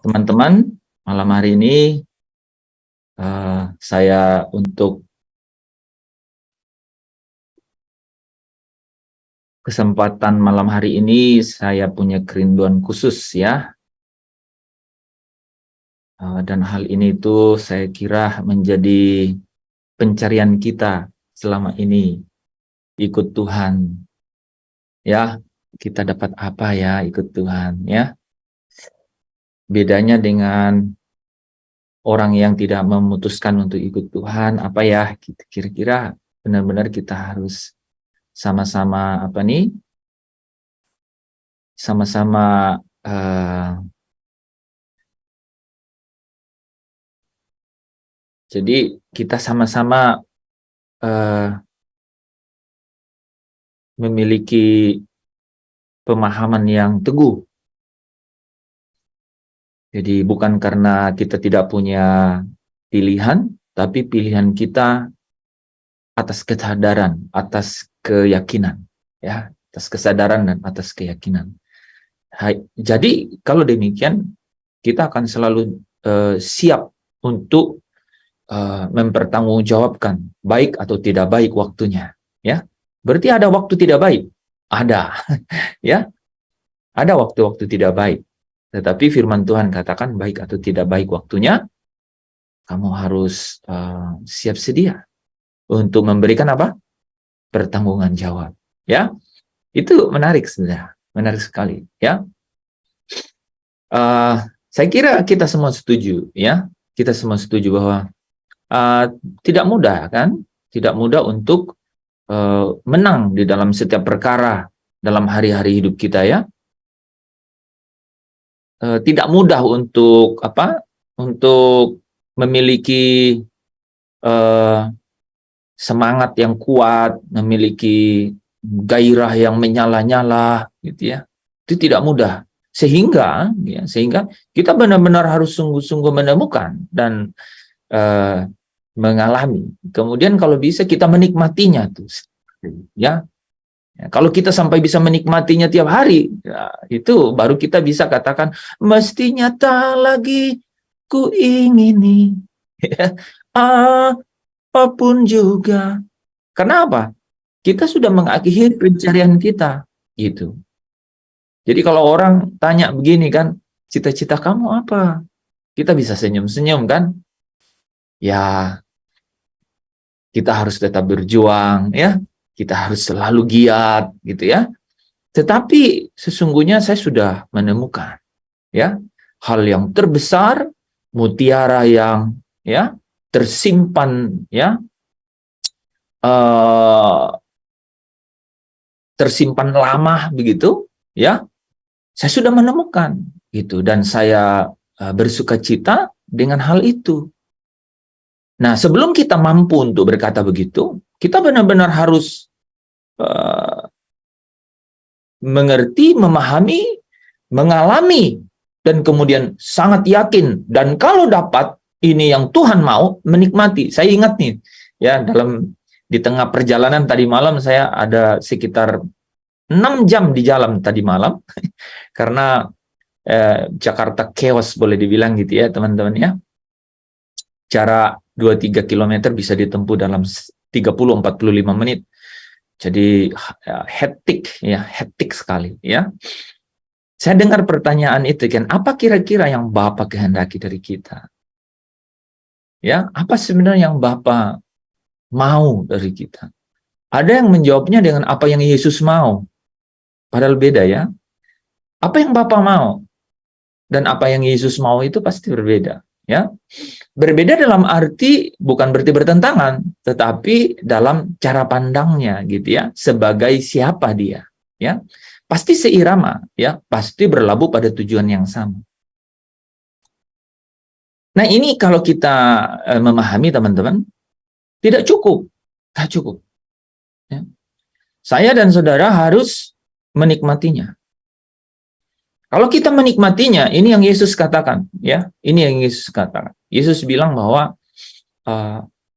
Teman-teman, malam hari ini saya untuk kesempatan malam hari ini saya punya kerinduan khusus ya. Dan hal ini itu saya kira menjadi pencarian kita selama ini, ikut Tuhan. Ya, kita dapat apa ya ikut Tuhan ya. Bedanya dengan orang yang tidak memutuskan untuk ikut Tuhan, apa ya, kira-kira benar-benar kita harus sama-sama sama-sama jadi kita sama-sama memiliki pemahaman yang teguh. Jadi bukan karena kita tidak punya pilihan, tapi pilihan kita atas kesadaran, atas keyakinan, ya, atas kesadaran dan atas keyakinan. Jadi kalau demikian kita akan selalu siap untuk mempertanggungjawabkan baik atau tidak baik waktunya, ya. Berarti ada waktu tidak baik, ada, ya, ada waktu-waktu tidak baik. Tetapi firman Tuhan katakan baik atau tidak baik waktunya, kamu harus siap sedia untuk memberikan apa? Pertanggungan jawab, ya. Itu menarik sebenarnya, menarik sekali, ya. Saya kira kita semua setuju, ya. Kita semua setuju bahwa tidak mudah, kan? Tidak mudah untuk menang di dalam setiap perkara dalam hari-hari hidup kita, ya. Tidak mudah untuk untuk memiliki semangat yang kuat, memiliki gairah yang menyala-nyala, gitu ya. Itu tidak mudah. Sehingga kita benar-benar harus sungguh-sungguh menemukan dan mengalami. Kemudian kalau bisa kita menikmatinya tuh, ya. Kalau kita sampai bisa menikmatinya tiap hari, ya, itu baru kita bisa katakan, mestinya tak lagi ku ingini, ya, apapun juga. Karena apa? Kita sudah mengakhiri pencarian kita, gitu. Jadi kalau orang tanya begini kan, cita-cita kamu apa? Kita bisa senyum-senyum kan? Ya, kita harus tetap berjuang, ya. Kita harus selalu giat, gitu ya. Tetapi sesungguhnya saya sudah menemukan, ya, hal yang terbesar, mutiara yang, ya, tersimpan, ya, tersimpan lama begitu, ya. Saya sudah menemukan gitu, dan saya bersukacita dengan hal itu. Nah, sebelum kita mampu untuk berkata begitu, kita benar-benar harus mengerti, memahami, mengalami, dan kemudian sangat yakin. Dan kalau dapat ini yang Tuhan mau, menikmati. Saya ingat nih, ya, di tengah perjalanan tadi malam saya ada sekitar 6 jam di jalan tadi malam, karena Jakarta chaos boleh dibilang gitu ya teman-teman ya. Jarak 2-3 km bisa ditempuh dalam 30-45 menit. Jadi hektik sekali ya. Saya dengar pertanyaan itu kan, apa kira-kira yang Bapak kehendaki dari kita? Ya, apa sebenarnya yang Bapak mau dari kita? Ada yang menjawabnya dengan apa yang Yesus mau. Padahal beda ya. Apa yang Bapak mau dan apa yang Yesus mau itu pasti berbeda, ya. Berbeda dalam arti bukan berarti bertentangan, tetapi dalam cara pandangnya gitu ya, sebagai siapa dia, ya. Pasti seirama, ya, pasti berlabuh pada tujuan yang sama. Nah, ini kalau kita memahami teman-teman, tidak cukup, tak cukup. Ya. Saya dan saudara harus menikmatinya. Kalau kita menikmatinya, ini yang Yesus katakan, ya, ini yang Yesus katakan. Yesus bilang bahwa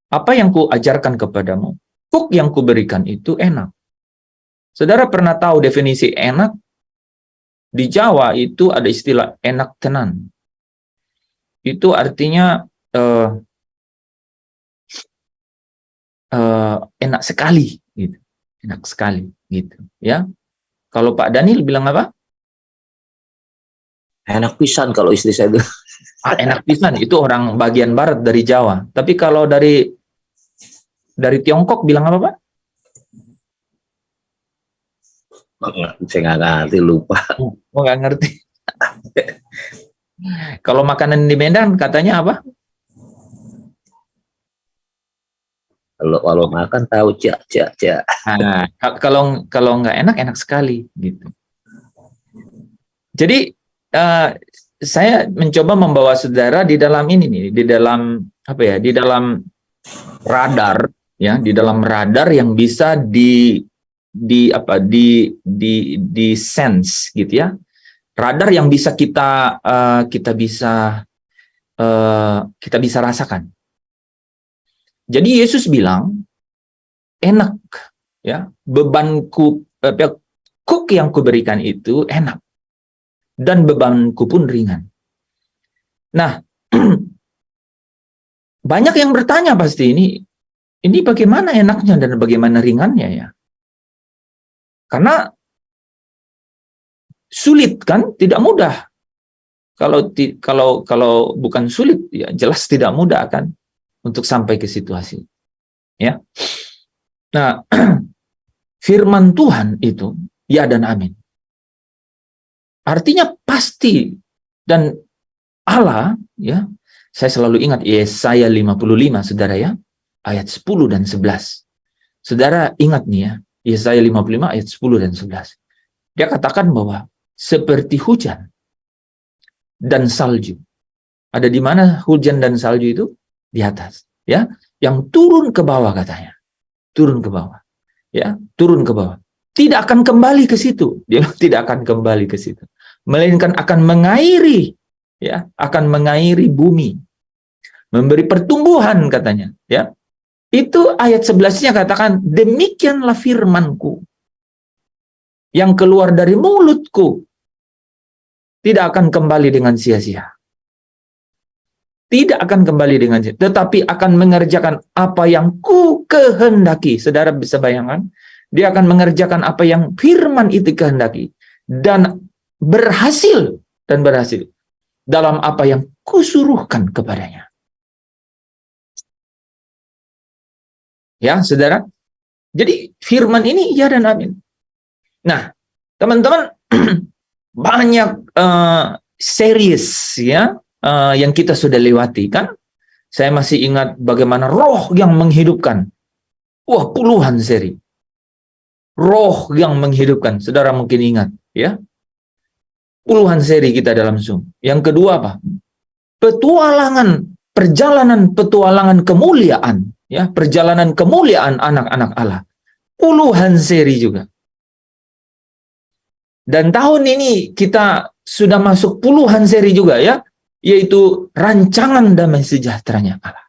apa yang ku ajarkan kepadamu, kuk yang ku berikan itu enak. Saudara pernah tahu definisi enak? Di Jawa itu ada istilah enak tenan. itu artinya enak sekali gitu. Enak sekali gitu ya. Kalau Pak Daniel bilang apa? Enak pisan kalau istri saya itu. Enak pisan itu orang bagian barat dari Jawa. Tapi kalau dari Tiongkok bilang apa, Pak? Saya nggak ngerti, lupa. Oh, nggak ngerti. Kalau makanan di Medan katanya apa? Kalau makan tahu cak. Nah, kalau nggak enak sekali gitu. Jadi saya mencoba membawa saudara di dalam ini nih, di dalam apa ya? Di dalam radar ya, di dalam radar yang bisa di sense gitu ya. Radar yang bisa kita bisa rasakan. Jadi Yesus bilang, enak ya, bebanku kuk yang kuberikan itu enak dan bebanku pun ringan. Nah, banyak yang bertanya pasti ini bagaimana enaknya dan bagaimana ringannya ya? Karena sulit kan, tidak mudah. Kalau bukan sulit ya jelas tidak mudah kan untuk sampai ke situasi. Ya. Nah, firman Tuhan itu ya dan amin. Artinya pasti, dan Allah ya, saya selalu ingat Yesaya 55 Saudara ya, ayat 10 dan 11. Saudara ingat nih ya, Yesaya 55 ayat 10 dan 11. Dia katakan bahwa seperti hujan dan salju. Ada di mana hujan dan salju itu? Di atas, ya. Yang turun ke bawah katanya. Turun ke bawah. Ya, turun ke bawah. Tidak akan kembali ke situ. Dia tidak akan kembali ke situ. Melainkan akan mengairi, ya, akan mengairi bumi. Memberi pertumbuhan katanya, ya. Itu ayat 11-nya katakan, demikianlah firmanku yang keluar dari mulutku tidak akan kembali dengan sia-sia. Tidak akan kembali dengan sia-sia, tetapi akan mengerjakan apa yang ku kehendaki. Saudara bisa bayangkan, dia akan mengerjakan apa yang firman itu kehendaki dan berhasil dalam apa yang kusuruhkan kepadanya. Ya, saudara. Jadi firman ini ya dan amin. Nah, teman-teman, banyak series ya yang kita sudah lewati kan. Saya masih ingat bagaimana roh yang menghidupkan. Wah, puluhan seri. Roh yang menghidupkan. Saudara mungkin ingat ya. Puluhan seri kita dalam Zoom. Yang kedua apa? Perjalanan petualangan kemuliaan ya, perjalanan kemuliaan anak-anak Allah. Puluhan seri juga. Dan tahun ini kita sudah masuk puluhan seri juga ya, yaitu rancangan damai sejahteranya Allah.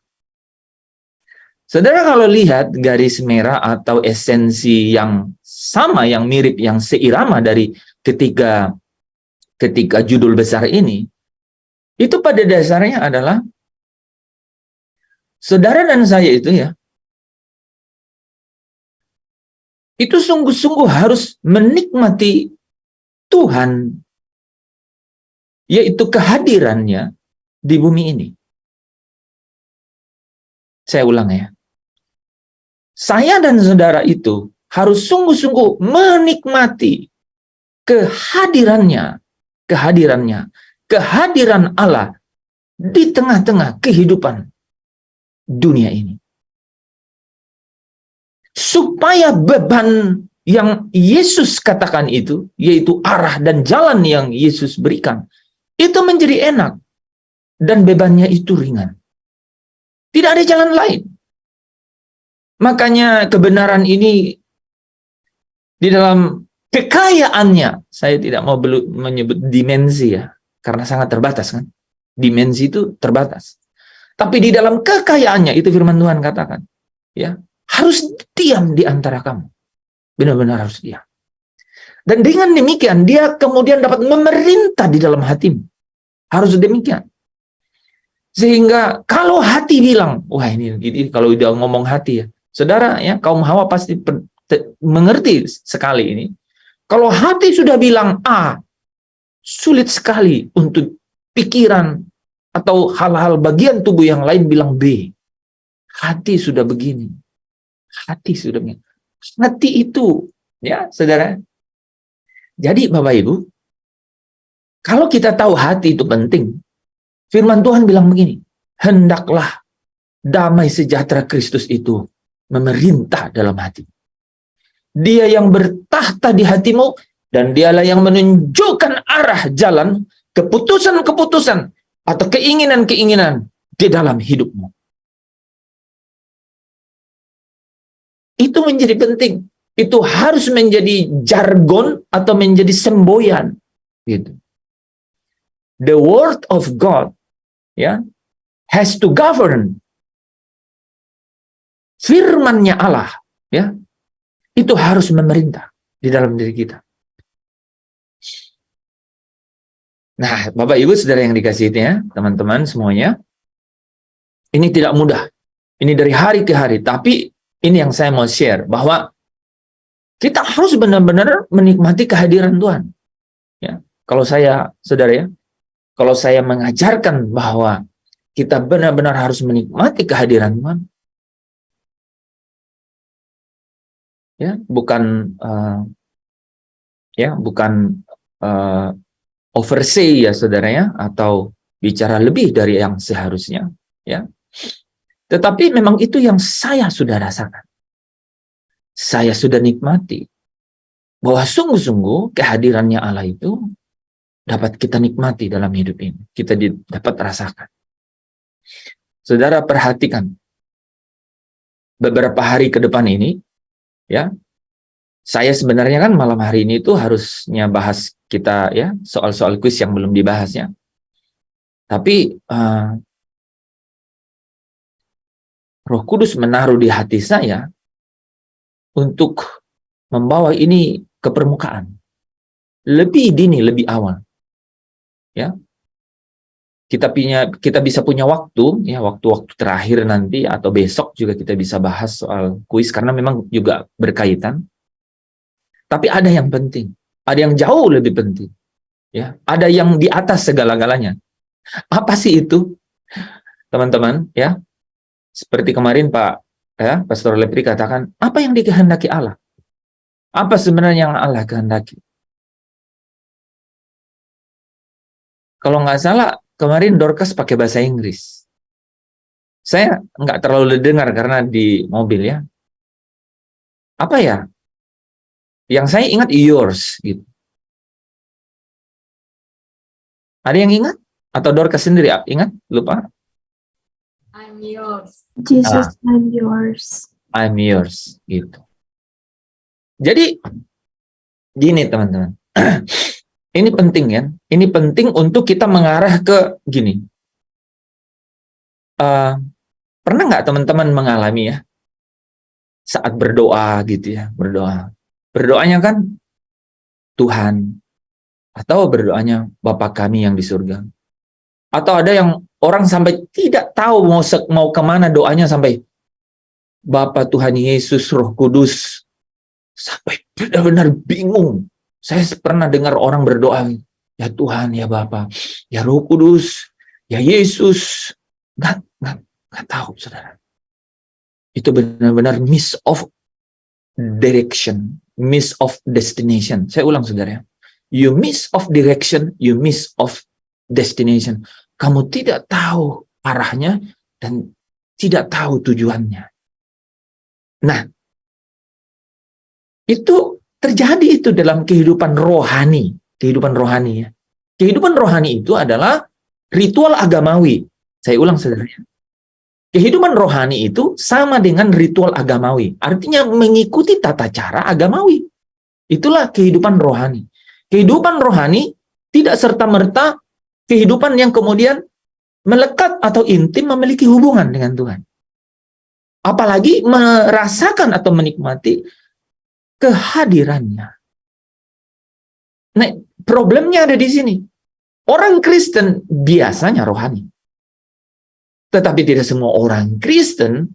Saudara kalau lihat garis merah atau esensi yang sama, yang mirip, yang seirama dari ketiga judul besar ini, itu pada dasarnya adalah saudara dan saya itu ya, itu sungguh-sungguh harus menikmati Tuhan, yaitu kehadirannya di bumi ini. Saya ulang ya. Saya dan saudara itu harus sungguh-sungguh menikmati kehadiran Allah di tengah-tengah kehidupan dunia ini. Supaya beban yang Yesus katakan itu, yaitu arah dan jalan yang Yesus berikan, itu menjadi enak dan bebannya itu ringan. Tidak ada jalan lain. Makanya kebenaran ini di dalam kekayaannya, saya tidak mau menyebut dimensi ya, karena sangat terbatas kan. Dimensi itu terbatas. Tapi di dalam kekayaannya, itu firman Tuhan katakan, ya, harus diam di antara kamu. Benar-benar harus diam. Dan dengan demikian, dia kemudian dapat memerintah di dalam hatimu. Harus demikian. Sehingga kalau hati bilang, wah ini kalau udah ngomong hati ya, saudara ya, kaum Hawa pasti mengerti sekali ini. Kalau hati sudah bilang A, sulit sekali untuk pikiran atau hal-hal bagian tubuh yang lain bilang B. Hati sudah begini. Hati sudah begini. Hati itu, ya saudara. Jadi Bapak Ibu, kalau kita tahu hati itu penting, firman Tuhan bilang begini, hendaklah damai sejahtera Kristus itu memerintah dalam hati. Dia yang bertahta di hatimu, dan dialah yang menunjukkan arah jalan, keputusan-keputusan, atau keinginan-keinginan di dalam hidupmu. Itu menjadi penting. Itu harus menjadi jargon atau menjadi semboyan. Gitu. The word of God, ya, has to govern. Firman-Nya Allah, ya, itu harus memerintah di dalam diri kita. Nah, Bapak Ibu Saudara yang dikasihi ya, teman-teman semuanya, ini tidak mudah. Ini dari hari ke hari, tapi ini yang saya mau share, bahwa kita harus benar-benar menikmati kehadiran Tuhan. Ya, kalau saya, saudara ya, kalau saya mengajarkan bahwa kita benar-benar harus menikmati kehadiran Tuhan, ya, bukan oversay ya saudara ya, atau bicara lebih dari yang seharusnya, ya. Tetapi memang itu yang saya sudah rasakan. Saya sudah nikmati bahwa sungguh-sungguh kehadirannya Allah itu dapat kita nikmati dalam hidup ini. Kita dapat rasakan. Saudara perhatikan, beberapa hari ke depan ini, ya, saya sebenarnya kan malam hari ini itu harusnya bahas kita ya soal-soal kuis yang belum dibahasnya. Tapi Roh Kudus menaruh di hati saya untuk membawa ini ke permukaan. Lebih dini, lebih awal. Ya. Kita bisa punya waktu, ya, waktu-waktu terakhir nanti atau besok juga kita bisa bahas soal kuis karena memang juga berkaitan. Tapi ada yang penting, ada yang jauh lebih penting. Ya, ada yang di atas segala-galanya. Apa sih itu? Teman-teman, ya. Seperti kemarin Pastor Lepri katakan, apa yang dikehendaki Allah? Apa sebenarnya yang Allah kehendaki? Kalau nggak salah, kemarin Dorcas pakai bahasa Inggris. Saya nggak terlalu dengar karena di mobil ya. Apa ya? Yang saya ingat yours gitu. Ada yang ingat? Atau Dorcas sendiri ingat? Lupa? I'm yours. Jesus, I'm yours. I'm yours gitu. Jadi gini teman-teman. Ini penting ya. Ini penting untuk kita mengarah ke gini. Pernah nggak teman-teman mengalami ya saat berdoa gitu ya, berdoanya kan Tuhan, atau berdoanya Bapa kami yang di surga, atau ada yang orang sampai tidak tahu mau kemana doanya, sampai Bapa Tuhan Yesus Roh Kudus, sampai benar-benar bingung. Saya pernah dengar orang berdoa, ya Tuhan, ya Bapa, ya Roh Kudus, ya Yesus, nggak tahu saudara. Itu benar-benar miss of direction, miss of destination. Saya ulang saudara, you miss of direction, you miss of destination. Kamu tidak tahu arahnya dan tidak tahu tujuannya. Nah, itu terjadi itu dalam kehidupan rohani. Kehidupan rohani ya. Kehidupan rohani itu adalah ritual agamawi. Saya ulang saudara. Kehidupan rohani itu sama dengan ritual agamawi. Artinya mengikuti tata cara agamawi. Itulah kehidupan rohani. Kehidupan rohani tidak serta-merta kehidupan yang kemudian melekat atau intim memiliki hubungan dengan Tuhan. Apalagi merasakan atau menikmati kehadirannya. Nah, problemnya ada di sini. Orang Kristen biasanya rohani. Tetapi tidak semua orang Kristen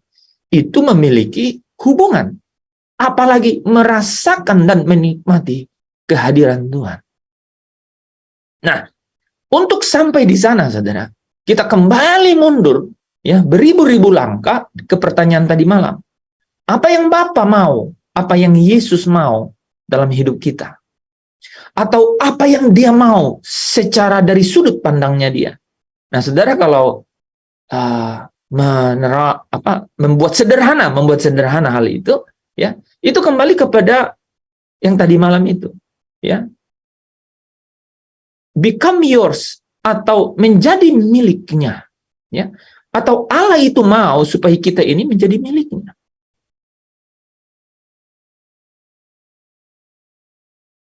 itu memiliki hubungan, apalagi merasakan dan menikmati kehadiran Tuhan. Nah, untuk sampai di sana, saudara, kita kembali mundur, ya, beribu-ribu langkah ke pertanyaan tadi malam. Apa yang Bapa mau? Apa yang Yesus mau dalam hidup kita? Atau apa yang dia mau secara dari sudut pandangnya dia? Nah, saudara, kalau membuat sederhana hal itu, ya, itu kembali kepada yang tadi malam itu, ya. Become yours, atau menjadi miliknya, ya. Atau Allah itu mau supaya kita ini menjadi miliknya.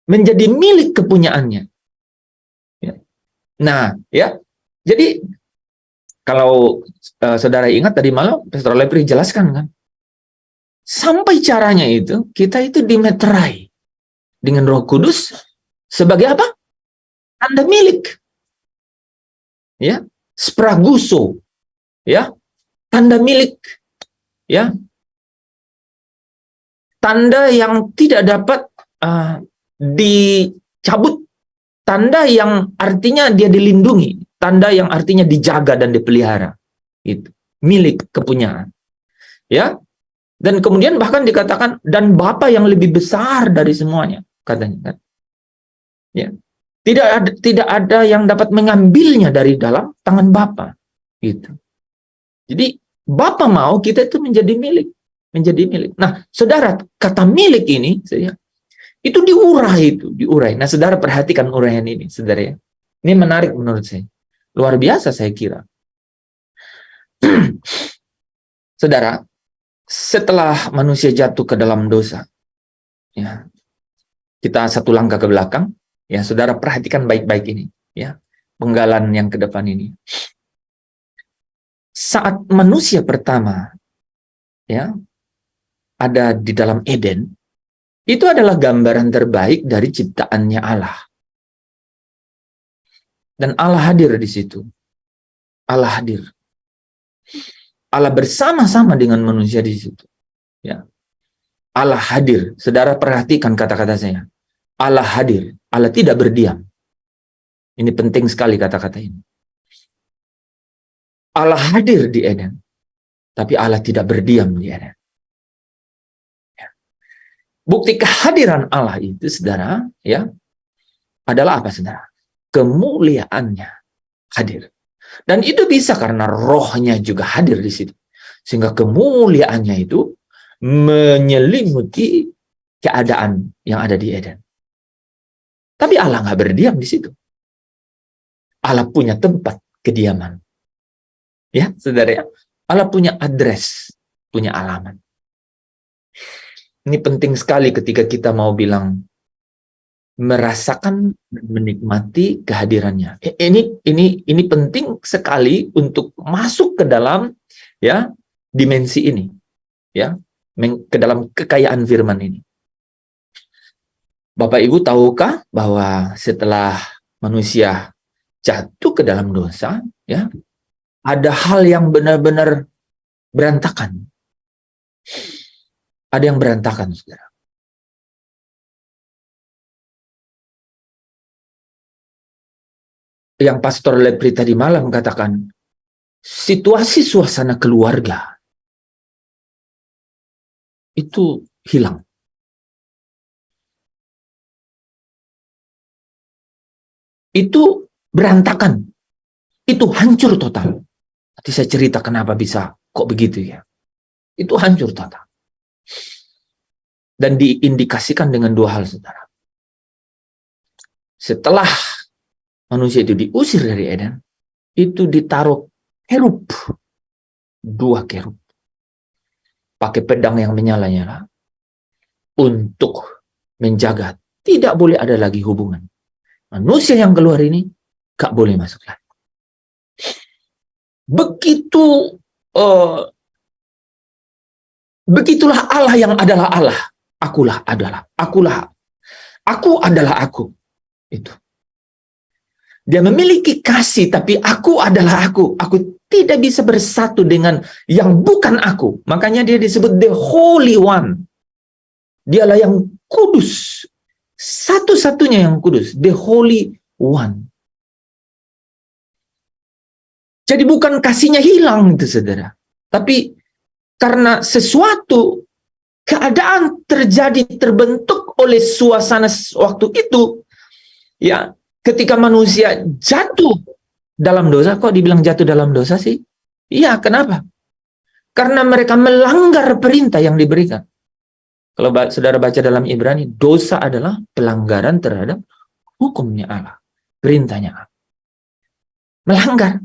Menjadi milik kepunyaannya. Ya. Nah, ya. Jadi kalau saudara ingat tadi malam Pastor Lepri jelaskan kan, sampai caranya itu kita itu dimeterai dengan Roh Kudus sebagai apa? Tanda milik, ya, spraguso, ya, tanda milik, ya, tanda yang tidak dapat dicabut, tanda yang artinya dia dilindungi, tanda yang artinya dijaga dan dipelihara, itu milik kepunyaan, ya. Dan kemudian bahkan dikatakan dan Bapa yang lebih besar dari semuanya, katanya kan, ya. Tidak ada yang dapat mengambilnya dari dalam tangan Bapa, gitu. Jadi Bapa mau kita itu menjadi milik. Nah, saudara, kata milik ini, itu diurai. Nah, saudara perhatikan uraian ini, saudara, ya. Ini menarik menurut saya. Luar biasa saya kira. Saudara, setelah manusia jatuh ke dalam dosa, ya, kita satu langkah ke belakang, ya, saudara perhatikan baik-baik ini, ya, penggalan yang ke depan ini. Saat manusia pertama, ya, ada di dalam Eden, itu adalah gambaran terbaik dari ciptaannya Allah. Dan Allah hadir di situ. Allah hadir. Allah bersama-sama dengan manusia di situ. Ya. Allah hadir. Saudara perhatikan kata-kata saya. Allah hadir. Allah tidak berdiam. Ini penting sekali kata-kata ini. Allah hadir di Eden, tapi Allah tidak berdiam di Eden. Ya. Bukti kehadiran Allah itu, saudara, ya, adalah apa, saudara? Kemuliaannya hadir. Dan itu bisa karena rohnya juga hadir di situ. Sehingga kemuliaannya itu menyelimuti keadaan yang ada di Eden. Tapi Allah nggak berdiam di situ. Allah punya tempat kediaman. Ya, saudara, Allah punya address, punya alamat. Ini penting sekali ketika kita mau bilang merasakan dan menikmati kehadirannya. Ini penting sekali untuk masuk ke dalam, ya, dimensi ini, ya, ke dalam kekayaan firman ini. Bapak Ibu tahukah bahwa setelah manusia jatuh ke dalam dosa, ya, ada hal yang benar-benar berantakan. Ada yang berantakan, saudara. Yang Pastor Lepri tadi malam katakan, situasi suasana keluarga itu hilang. Itu berantakan. Itu hancur total. Nanti saya cerita kenapa bisa kok begitu, ya. Itu hancur total. Dan diindikasikan dengan dua hal, saudara. Setelah manusia itu diusir dari Eden, itu ditaruh kerub. Dua kerub. Pakai pedang yang menyala-nyala. Untuk menjaga. Tidak boleh ada lagi hubungan. Manusia yang keluar ini gak boleh masuk lagi. Begitulah Allah yang adalah Allah. Aku adalah aku. Itu. Dia memiliki kasih, tapi aku adalah aku. Aku tidak bisa bersatu dengan yang bukan aku. Makanya dia disebut the Holy One. Dialah yang kudus. Satu-satunya yang kudus. The Holy One. Jadi bukan kasihnya hilang itu, saudara. Tapi karena sesuatu keadaan terjadi, terbentuk oleh suasana waktu itu, ya, ketika manusia jatuh dalam dosa. Kok dibilang jatuh dalam dosa sih? Iya, kenapa? Karena mereka melanggar perintah yang diberikan. Kalau saudara baca dalam Ibrani, dosa adalah pelanggaran terhadap hukumnya Allah, perintahnya Allah. Melanggar.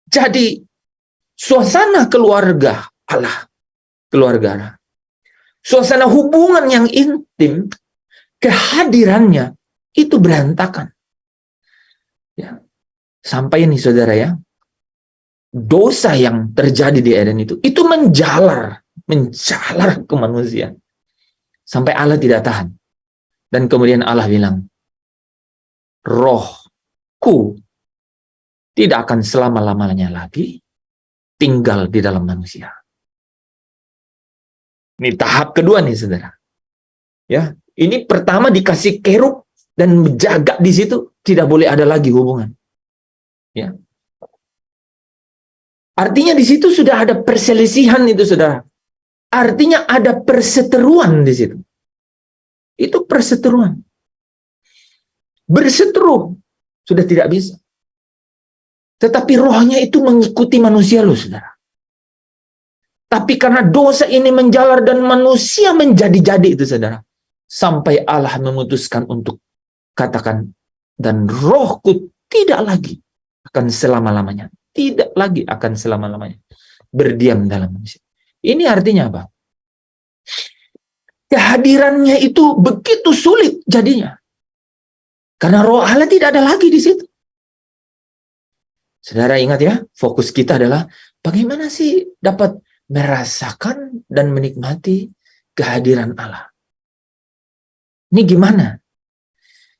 Jadi, suasana keluarga Allah, keluarga Allah, suasana hubungan yang intim, kehadirannya itu berantakan. Ya. Sampai nih saudara ya, dosa yang terjadi di Eden itu menjalar ke manusia. Sampai Allah tidak tahan. Dan kemudian Allah bilang, rohku tidak akan selama-lamanya lagi tinggal di dalam manusia. Ini tahap kedua nih saudara. Ya, ini pertama dikasih kerub dan menjaga di situ, tidak boleh ada lagi hubungan. Ya. Artinya di situ sudah ada perselisihan itu saudara. Artinya ada perseteruan di situ. Itu perseteruan. Berseteru sudah tidak bisa. Tetapi rohnya itu mengikuti manusia loh saudara. Tapi karena dosa ini menjalar dan manusia menjadi-jadi itu saudara. Sampai Allah memutuskan untuk katakan, dan rohku tidak lagi akan selama-lamanya. Tidak lagi akan selama-lamanya berdiam dalam manusia. Ini artinya apa? Kehadirannya itu begitu sulit jadinya. Karena roh Allah tidak ada lagi di situ. Saudara ingat ya, fokus kita adalah bagaimana sih dapat merasakan dan menikmati kehadiran Allah. Ini gimana?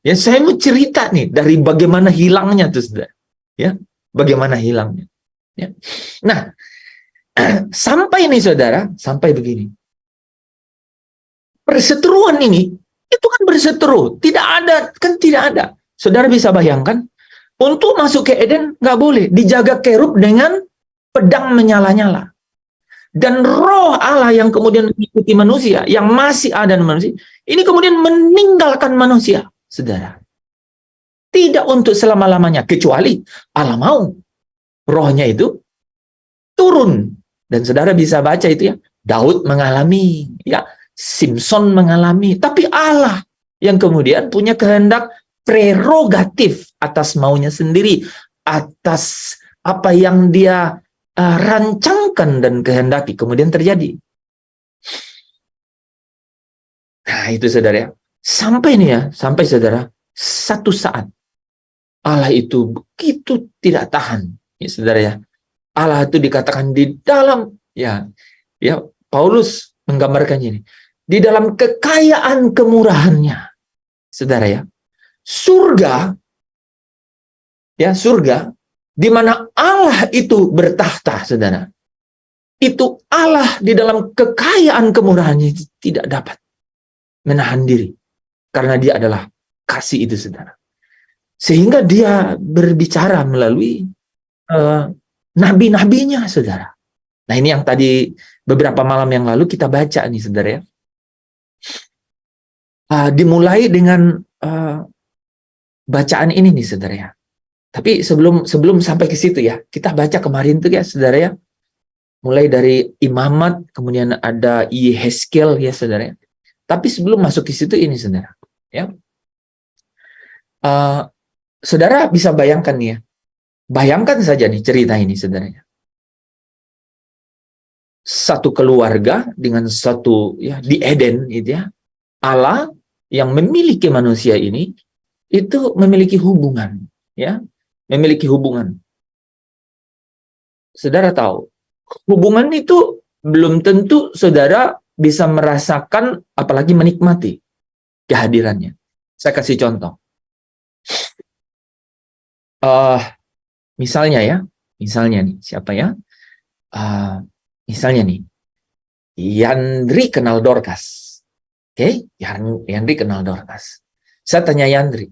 Ya, saya mau cerita nih dari bagaimana hilangnya tuh, saudara. Ya, bagaimana hilangnya. Ya. Nah, sampai nih saudara, sampai begini. Perseteruan ini, itu kan berseteru. Tidak ada, kan tidak ada. Saudara bisa bayangkan, untuk masuk ke Eden, nggak boleh. Dijaga kerub dengan pedang menyala-nyala. Dan roh Allah yang kemudian mengikuti manusia, yang masih ada di manusia, ini kemudian meninggalkan manusia, saudara. Tidak untuk selama-lamanya, kecuali Allah mau rohnya itu turun. Dan saudara bisa baca itu ya, Daud mengalami, ya, Simpson mengalami, tapi Allah yang kemudian punya kehendak prerogatif atas maunya sendiri, atas apa yang dia rancangkan dan kehendaki, kemudian terjadi. Nah itu saudara ya, sampai nih ya, sampai saudara, satu saat Allah itu begitu tidak tahan, ya saudara ya. Allah itu dikatakan di dalam, ya Paulus menggambarkan ini, di dalam kekayaan kemurahannya, saudara ya, surga, di mana Allah itu bertahta, saudara. Itu Allah di dalam kekayaan kemurahannya itu tidak dapat menahan diri, karena dia adalah kasih itu, saudara. Sehingga dia berbicara melalui nabi-nabinya, saudara. Nah ini yang tadi beberapa malam yang lalu kita baca nih, saudara ya. Dimulai dengan bacaan ini nih, saudara ya. Tapi sebelum sampai ke situ ya, kita baca kemarin tuh ya, saudara ya. Mulai dari Imamat, kemudian ada Yehezkel ya, saudara ya. Tapi sebelum masuk ke situ ini, saudara ya. Saudara bisa bayangkan nih ya. Bayangkan saja nih cerita ini, saudara ya. Satu keluarga dengan satu ya di Eden gitu ya. Allah yang memiliki manusia ini itu memiliki hubungan ya, memiliki hubungan. Saudara tahu, hubungan itu belum tentu saudara bisa merasakan apalagi menikmati kehadirannya. Saya kasih contoh. eh misalnya nih, siapa ya? Misalnya nih, Yandri kenal Dorcas. Oke, Yandri kenal Dorcas. Saya tanya Yandri,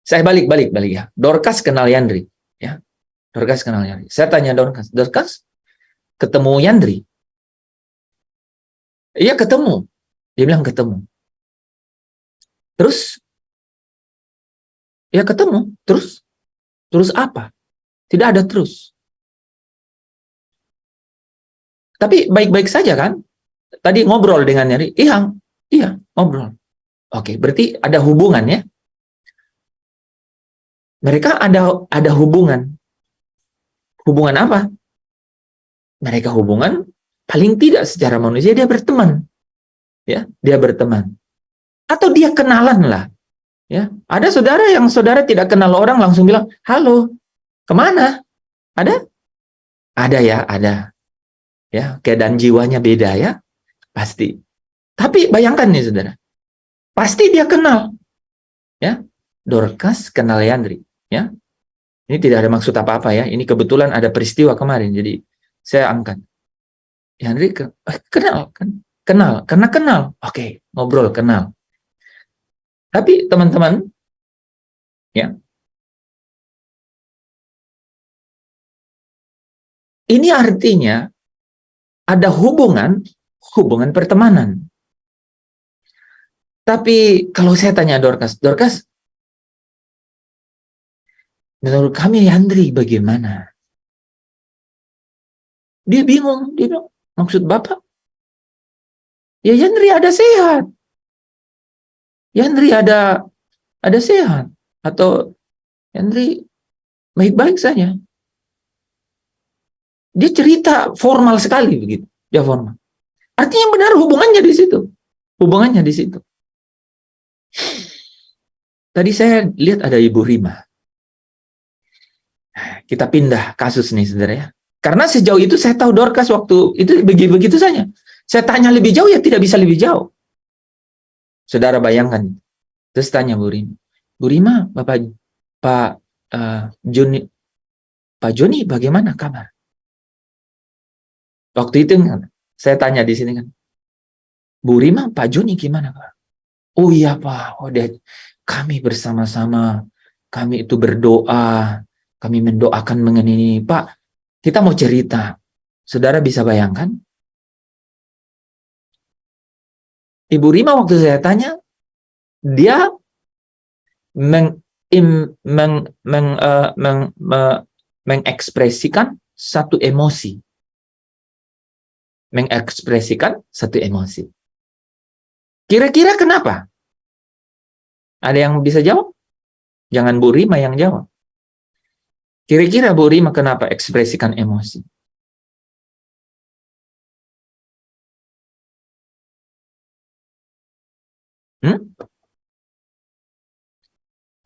saya balik ya. Dorcas kenal Yandri, ya. Dorcas kenal Yandri. Saya tanya Dorcas, ketemu Yandri? Iya ketemu. Dia bilang ketemu. Terus? Ya ketemu. Terus apa? Tidak ada terus. Tapi baik-baik saja kan? Tadi ngobrol dengan Yandri. Iya, ngobrol. Oke, berarti ada hubungan ya? Mereka ada hubungan. Hubungan apa? Mereka hubungan paling tidak secara manusia dia berteman. Ya, dia berteman. Atau dia kenalan lah. Ya, ada saudara yang saudara tidak kenal orang langsung bilang, "Halo, kemana?" Ada? Ada ya, ada. Ya, keadaan jiwanya beda ya, pasti. Tapi bayangkan nih saudara, pasti dia kenal. Ya, Dorcas kenal Yandri. Ya, ini tidak ada maksud apa-apa ya. Ini kebetulan ada peristiwa kemarin, jadi saya angkat. Yandri kenal kan? Kenal, karena kenal. Oke, ngobrol kenal. Tapi teman-teman, ya, ini artinya ada hubungan pertemanan. Tapi kalau saya tanya Dorcas, menurut kami Yandri bagaimana? Dia bingung, dia bilang, maksud Bapak? Ya Yandri ada sehat. Yandri ada sehat. Atau Yandri baik-baik saja. Dia cerita formal sekali begitu. Dia formal. Artinya benar hubungannya di situ. Hubungannya di situ. Tadi saya lihat ada Ibu Rima. Kita pindah kasus nih saudara ya. Karena sejauh itu saya tahu Dorcas waktu itu begitu saja. Saya tanya lebih jauh ya tidak bisa lebih jauh. Saudara bayangkan. Terus tanya Bu Rima, Pak Joni bagaimana kabar? Waktu itu saya tanya di sini kan. Bu Rima, Pak Joni gimana Pak? Oh iya Pak, kami bersama-sama, kami itu berdoa, kami mendoakan mengenai Pak. Kita mau cerita. Saudara bisa bayangkan? Ibu Rima waktu saya tanya, dia mengekspresikan satu emosi. Mengekspresikan satu emosi. Kira-kira kenapa? Ada yang bisa jawab? Jangan Bu Rima yang jawab. Kira-kira Bu Rima kenapa ekspresikan emosi?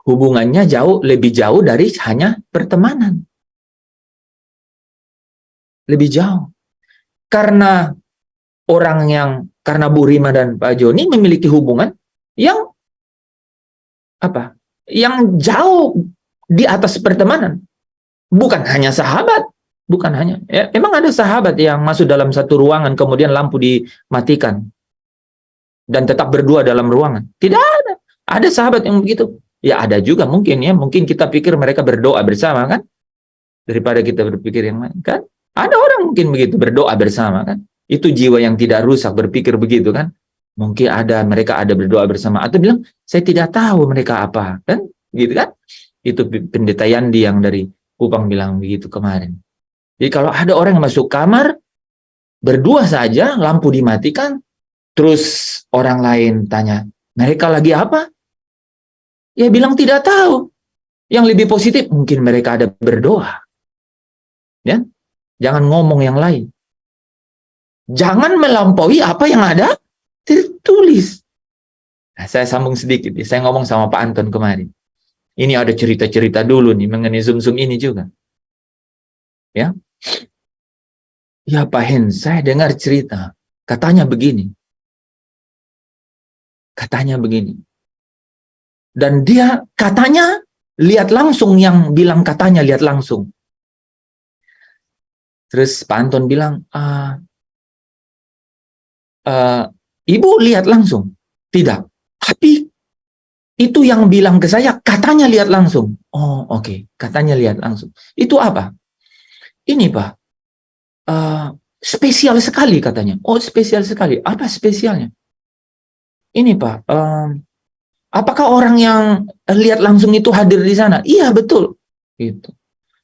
Hubungannya lebih jauh dari hanya pertemanan. Lebih jauh. Karena Bu Rima dan Pak Joni memiliki hubungan yang yang jauh di atas pertemanan. Bukan hanya sahabat. Bukan hanya. Ya, emang ada sahabat yang masuk dalam satu ruangan kemudian lampu dimatikan dan tetap berdua dalam ruangan. Tidak ada. Ada sahabat yang begitu. Ya ada juga mungkin ya. Mungkin kita pikir mereka berdoa bersama kan. Daripada kita berpikir yang lain kan. Ada orang mungkin begitu berdoa bersama kan. Itu jiwa yang tidak rusak berpikir begitu kan. Mungkin mereka ada berdoa bersama. Atau bilang, saya tidak tahu mereka apa. Kan? Gitu kan. Itu pendeta Yandi yang dari Kupang bilang begitu kemarin. Jadi kalau ada orang yang masuk kamar, berdua saja, lampu dimatikan, terus orang lain tanya, mereka lagi apa? Ya bilang tidak tahu. Yang lebih positif, mungkin mereka ada berdoa. Ya? Jangan ngomong yang lain. Jangan melampaui apa yang ada tertulis. Nah, saya sambung sedikit. Saya ngomong sama Pak Anton kemarin. Ini ada cerita-cerita dulu nih mengenai Zoom ini juga. Ya. Ya Pak Hen, saya dengar cerita. Katanya begini. Dan dia katanya lihat langsung yang bilang katanya lihat langsung. Terus Pak Anton bilang, Ibu lihat langsung? Tidak. Tapi itu yang bilang ke saya, katanya lihat langsung. Oh, oke. Katanya lihat langsung. Itu apa? Ini, Pak. Spesial sekali katanya. Oh, spesial sekali. Apa spesialnya? Ini, Pak. Apakah orang yang lihat langsung itu hadir di sana? Iya, betul. Gitu.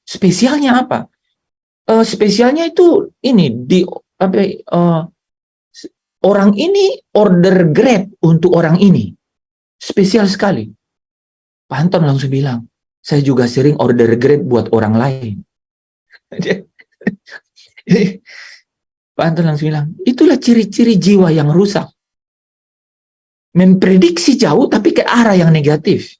Spesialnya apa? Spesialnya itu ini orang ini order Grab untuk orang ini. Spesial sekali. Pak Anton langsung bilang, saya juga sering order Grab buat orang lain. Pak Anton langsung bilang, itulah ciri-ciri jiwa yang rusak. Memprediksi jauh tapi ke arah yang negatif.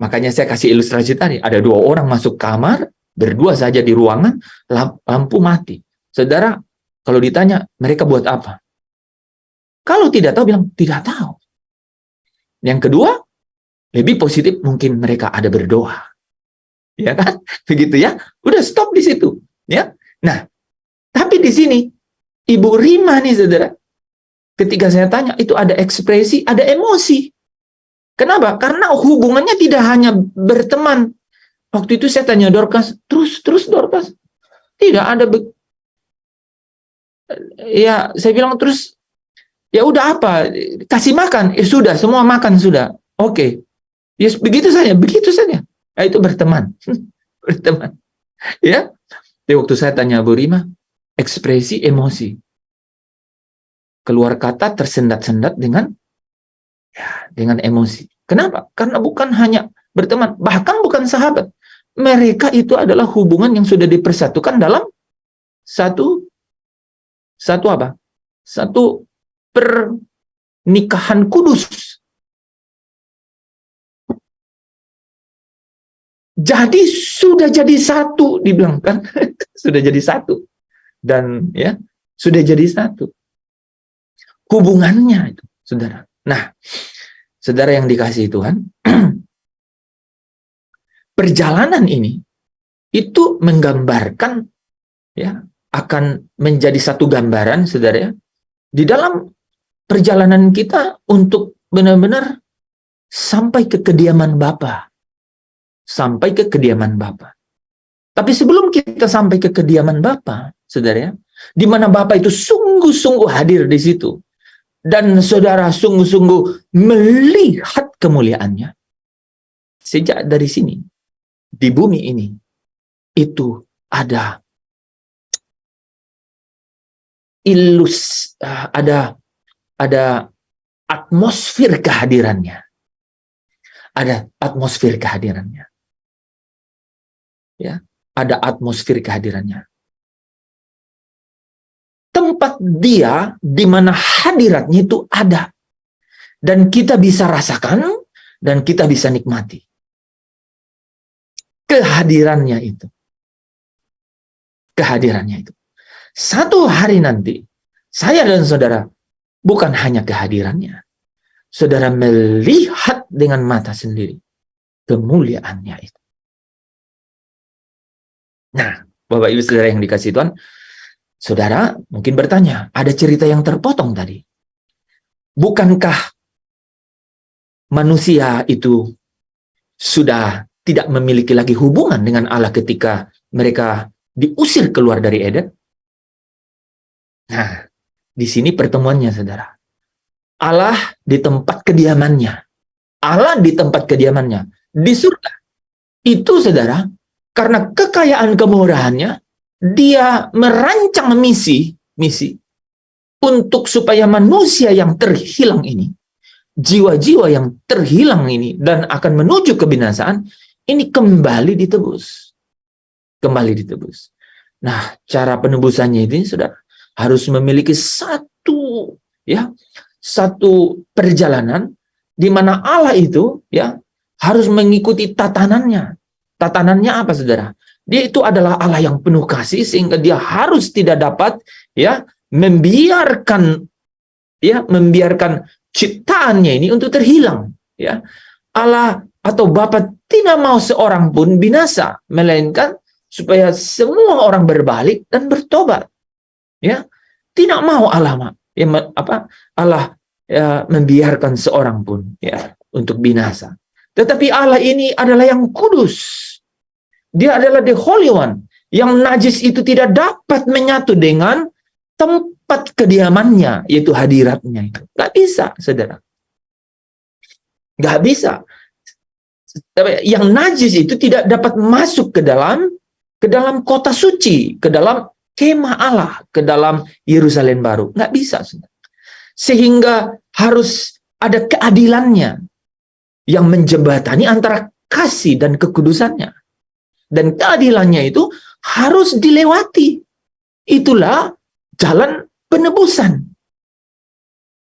Makanya saya kasih ilustrasi tadi, ada 2 orang masuk kamar, berdua saja di ruangan, lampu mati. Saudara, kalau ditanya, mereka buat apa? Kalau tidak tahu, bilang, tidak tahu. Yang kedua, lebih positif, mungkin mereka ada berdoa. Ya kan? Begitu ya. Udah stop di situ. Ya. Nah, tapi di sini, Ibu Rima nih, saudara, ketika saya tanya, itu ada ekspresi, ada emosi. Kenapa? Karena hubungannya tidak hanya berteman. Waktu itu saya tanya Dorcas, terus Dorcas. Tidak ada. Ya, saya bilang terus, ya udah apa? Kasih makan. Sudah, semua makan sudah. Oke. Ya, begitu saja. Nah, itu berteman. Berteman. Ya. Jadi waktu saya tanya Bu Rima, ekspresi emosi. Keluar kata tersendat-sendat dengan emosi. Kenapa? Karena bukan hanya berteman, bahkan bukan sahabat. Mereka itu adalah hubungan yang sudah dipersatukan dalam satu apa? Satu pernikahan kudus. Jadi sudah jadi satu, dibilang kan? Sudah jadi satu. Dan ya, sudah jadi satu. Hubungannya itu, saudara. Nah, saudara yang dikasihi Tuhan, perjalanan ini itu menggambarkan ya, akan menjadi satu gambaran, saudara ya, di dalam perjalanan kita untuk benar-benar sampai ke kediaman Bapa. Sampai ke kediaman Bapa. Tapi sebelum kita sampai ke kediaman Bapa, saudara ya, di mana Bapa itu sungguh-sungguh hadir di situ, dan saudara sungguh-sungguh melihat kemuliaannya. Sejak dari sini, di bumi ini, itu ada ada atmosfer kehadirannya. Ada atmosfer kehadirannya. Ya, ada atmosfer kehadirannya. Tempat dia di mana hadiratnya itu ada. Dan kita bisa rasakan dan kita bisa nikmati kehadirannya itu. Kehadirannya itu. Satu hari nanti, saya dan saudara bukan hanya kehadirannya. Saudara melihat dengan mata sendiri kemuliaannya itu. Nah, Bapak Ibu Saudara yang dikasihi Tuhan, saudara mungkin bertanya, ada cerita yang terpotong tadi. Bukankah manusia itu sudah tidak memiliki lagi hubungan dengan Allah ketika mereka diusir keluar dari Eden? Nah, di sini pertemuannya, saudara. Allah di tempat kediamannya. Allah di tempat kediamannya. Di surga. Itu, saudara, karena kekayaan kemurahannya, dia merancang misi untuk supaya manusia yang terhilang ini, jiwa-jiwa yang terhilang ini, dan akan menuju kebinasaan, ini kembali ditebus. Kembali ditebus. Nah, cara penebusannya ini, saudara, harus memiliki satu perjalanan di mana Allah itu ya harus mengikuti tatanannya. Tatanannya apa, saudara? Dia itu adalah Allah yang penuh kasih, sehingga dia harus tidak dapat membiarkan ciptaannya ini untuk terhilang. Ya, Allah atau Bapa tidak mau seorang pun binasa, melainkan supaya semua orang berbalik dan bertobat. Ya, tidak mau Allah Allah membiarkan seorang pun ya untuk binasa. Tetapi Allah ini adalah yang kudus. Dia adalah the Holy One. Yang najis itu tidak dapat menyatu dengan tempat kediamannya, yaitu hadiratnya itu. Nggak bisa, saudara. Nggak bisa. Yang najis itu tidak dapat masuk ke dalam kota suci, ke dalam kemah Allah, ke dalam Yerusalem baru. Nggak bisa, saudara. Sehingga harus ada keadilannya yang menjembatani antara kasih dan kekudusannya. Dan keadilannya itu harus dilewati. Itulah jalan penebusan.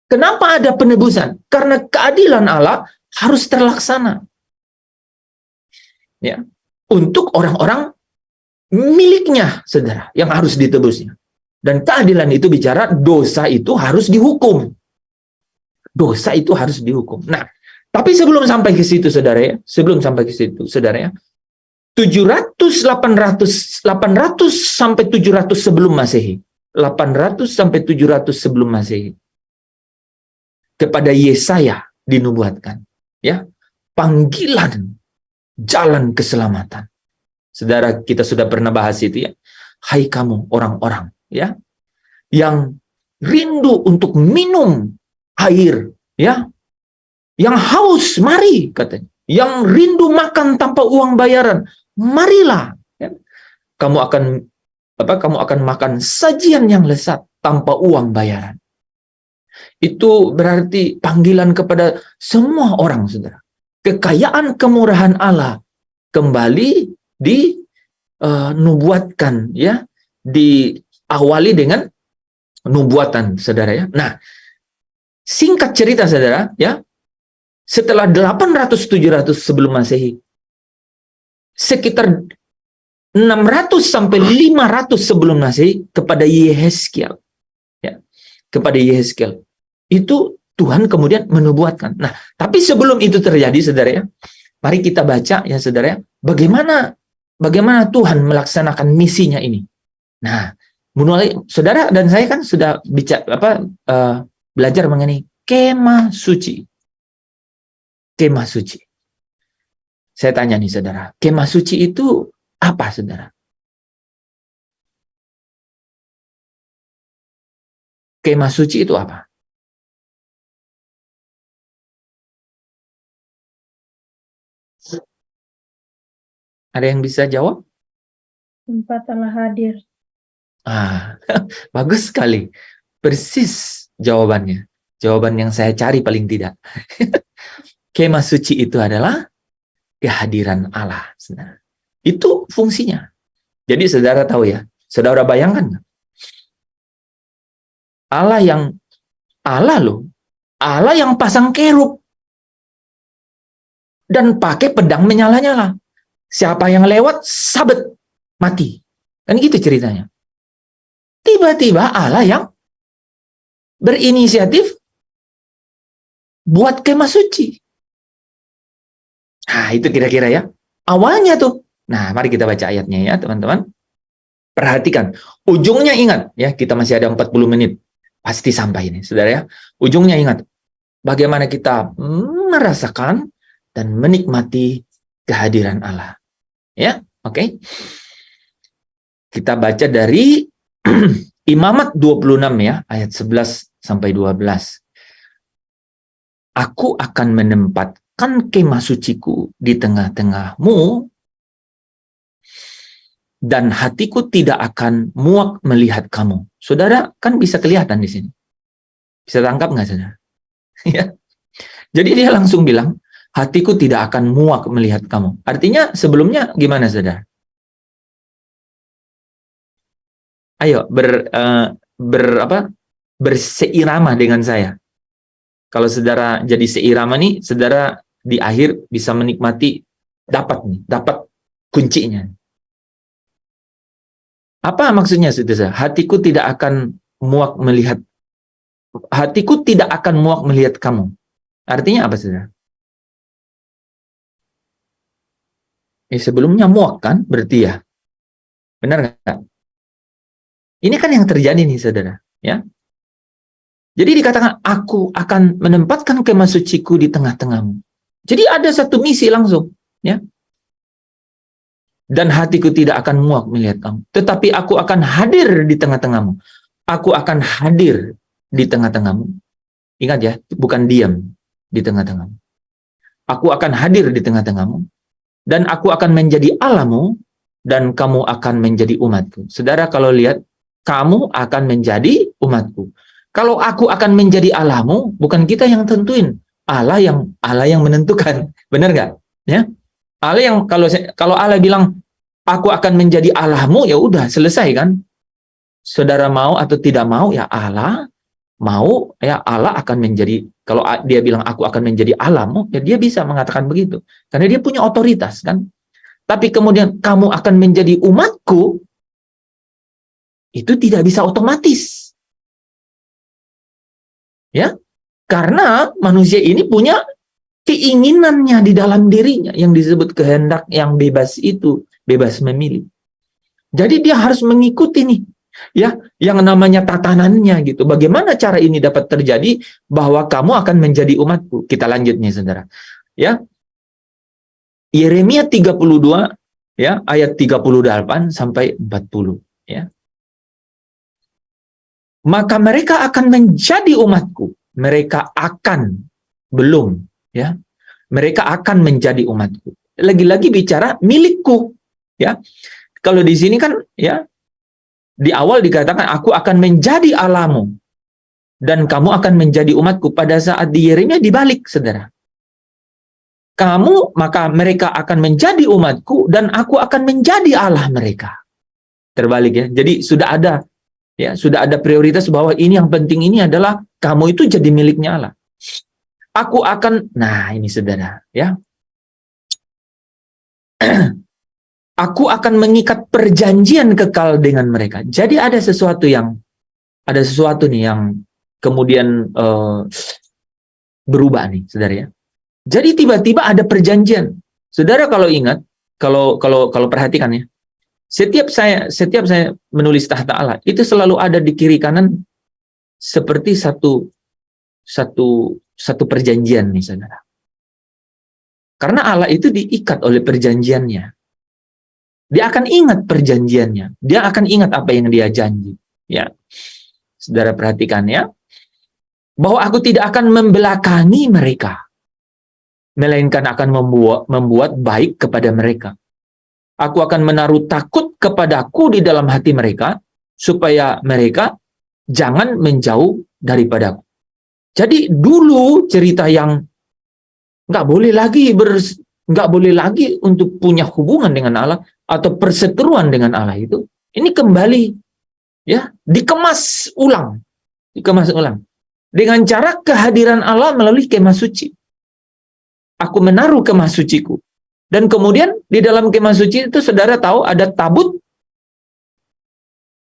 Kenapa ada penebusan? Karena keadilan Allah harus terlaksana. Ya, untuk orang-orang miliknya, saudara, yang harus ditebusnya. Dan keadilan itu bicara dosa itu harus dihukum. Dosa itu harus dihukum. Nah, tapi sebelum sampai ke situ, saudara ya, 800 sampai 700 sebelum Masehi. 800 sampai 700 sebelum Masehi. Kepada Yesaya dinubuatkan, ya, panggilan jalan keselamatan. Saudara, kita sudah pernah bahas itu ya. Hai kamu orang-orang ya yang rindu untuk minum air ya. Yang haus, mari katanya. Yang rindu makan tanpa uang bayaran, marilah. Ya. Kamu akan makan sajian yang lezat tanpa uang bayaran. Itu berarti panggilan kepada semua orang, saudara. Kekayaan kemurahan Allah kembali dinubuatkan, ya, diawali dengan nubuatan, saudara ya. Nah, singkat cerita, saudara, ya, setelah 800-700 sebelum Masehi, sekitar 600 sampai 500 sebelum Masehi kepada Yehezkiel, ya, kepada Yehezkiel itu Tuhan kemudian menubuatkan. Nah, tapi sebelum itu terjadi, saudara ya, mari kita baca ya, saudara ya, bagaimana Tuhan melaksanakan misinya ini. Nah, mulai saudara dan saya kan sudah belajar mengenai kemah suci. Kemah suci. Saya tanya nih, saudara, kemah suci itu apa, saudara? Kemah suci itu apa? Ada yang bisa jawab? Tempat Allah hadir. Bagus sekali. Persis jawabannya. Jawaban yang saya cari paling tidak. Kemah suci itu adalah kehadiran Allah. Saudara. Itu fungsinya. Jadi saudara tahu ya, saudara bayangkan. Allah yang pasang kerub dan pakai pedang menyala-nyala. Siapa yang lewat, sabet, mati. Kan gitu ceritanya. Tiba-tiba Allah yang berinisiatif buat kemah suci. Nah, itu kira-kira ya. Awalnya tuh. Nah, mari kita baca ayatnya ya, teman-teman. Perhatikan. Ujungnya ingat. Ya, kita masih ada 40 menit. Pasti sampai ini, saudara ya. Ujungnya ingat. Bagaimana kita merasakan dan menikmati kehadiran Allah. Ya, oke. Kita baca dari Imamat 26 ya, ayat 11 sampai 12. Aku akan menempatkan kemah suciku di tengah-tengahmu, dan hatiku tidak akan muak melihat kamu. Saudara, kan bisa kelihatan di sini. Bisa tangkap nggak, saudara? Ya. Jadi dia langsung bilang, hatiku tidak akan muak melihat kamu. Artinya sebelumnya gimana, saudara? Ayo berseirama dengan saya. Kalau saudara jadi seirama nih, saudara di akhir bisa menikmati, dapat kuncinya. Apa maksudnya, saudara? Hatiku tidak akan muak melihat kamu. Artinya apa, saudara? Sebelumnya muak kan, berarti ya. Benar nggak? Ini kan yang terjadi nih, saudara. Ya. Jadi dikatakan, aku akan menempatkan kemah suciku di tengah-tengahmu. Jadi ada satu misi langsung. Ya. Dan hatiku tidak akan muak melihat kamu. Tetapi aku akan hadir di tengah-tengahmu. Aku akan hadir di tengah-tengahmu. Ingat ya, bukan diam di tengah-tengahmu. Aku akan hadir di tengah-tengahmu. Dan aku akan menjadi Allahmu. Dan kamu akan menjadi umatku. Saudara, kalau lihat, kamu akan menjadi umatku. Kalau aku akan menjadi Allahmu, bukan kita yang tentuin. Allah yang menentukan. Benar nggak? Ya. Allah yang kalau Allah bilang aku akan menjadi Allahmu, ya udah selesai kan? Saudara mau atau tidak mau, ya Allah mau, ya Allah akan menjadi. Kalau dia bilang aku akan menjadi Allahmu, ya dia bisa mengatakan begitu. Karena dia punya otoritas kan? Tapi kemudian kamu akan menjadi umatku, itu tidak bisa otomatis. Ya, karena manusia ini punya keinginannya di dalam dirinya yang disebut kehendak yang bebas itu, bebas memilih. Jadi dia harus mengikuti nih, ya, yang namanya tatanannya gitu. Bagaimana cara ini dapat terjadi bahwa kamu akan menjadi umatku? Kita lanjut nih, saudara. Ya. Yeremia 32 ya, ayat 38 sampai 40 ya. Maka mereka akan menjadi umatku. Mereka akan, belum ya. Mereka akan menjadi umatku. Lagi-lagi bicara milikku ya. Kalau di sini kan ya, di awal dikatakan aku akan menjadi Allahmu dan kamu akan menjadi umatku. Pada saat di Yeremia dibalik, saudara. Maka mereka akan menjadi umatku dan aku akan menjadi Allah mereka. Terbalik ya. Jadi sudah ada prioritas bahwa ini yang penting ini adalah kamu itu jadi miliknya Allah. Aku akan, nah ini saudara ya. Aku akan mengikat perjanjian kekal dengan mereka. Jadi ada sesuatu nih yang kemudian berubah nih, saudara ya. Jadi tiba-tiba ada perjanjian. Saudara kalau ingat, kalau perhatikan ya, setiap saya menulis tahta Allah, itu selalu ada di kiri kanan seperti satu perjanjian nih, saudara. Karena Allah itu diikat oleh perjanjiannya. Dia akan ingat perjanjiannya. Dia akan ingat apa yang dia janji. Ya, saudara perhatikan ya, bahwa aku tidak akan membelakangi mereka, melainkan akan membuat baik kepada mereka. Aku akan menaruh takut kepadaku di dalam hati mereka, supaya mereka jangan menjauh daripadaku. Jadi dulu cerita yang nggak boleh lagi untuk punya hubungan dengan Allah atau perseteruan dengan Allah itu, ini kembali ya dikemas ulang dengan cara kehadiran Allah melalui kemah suci. Aku menaruh kemah suciku. Dan kemudian di dalam kemah suci itu saudara tahu ada tabut.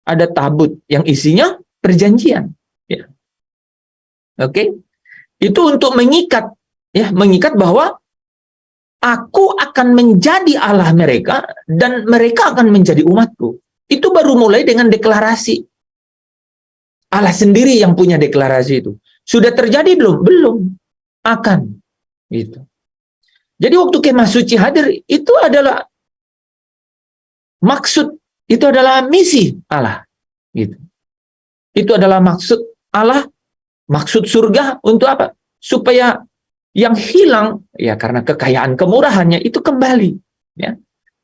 Ada tabut yang isinya perjanjian. Ya. Oke. Itu untuk mengikat bahwa aku akan menjadi Allah mereka dan mereka akan menjadi umatku. Itu baru mulai dengan deklarasi. Allah sendiri yang punya deklarasi itu. Sudah terjadi belum? Belum. Akan. Gitu. Jadi waktu kemah suci hadir, itu adalah maksud, itu adalah misi Allah. Gitu. Itu adalah maksud Allah, maksud surga untuk apa? Supaya yang hilang, ya karena kekayaan kemurahannya itu kembali. Ya.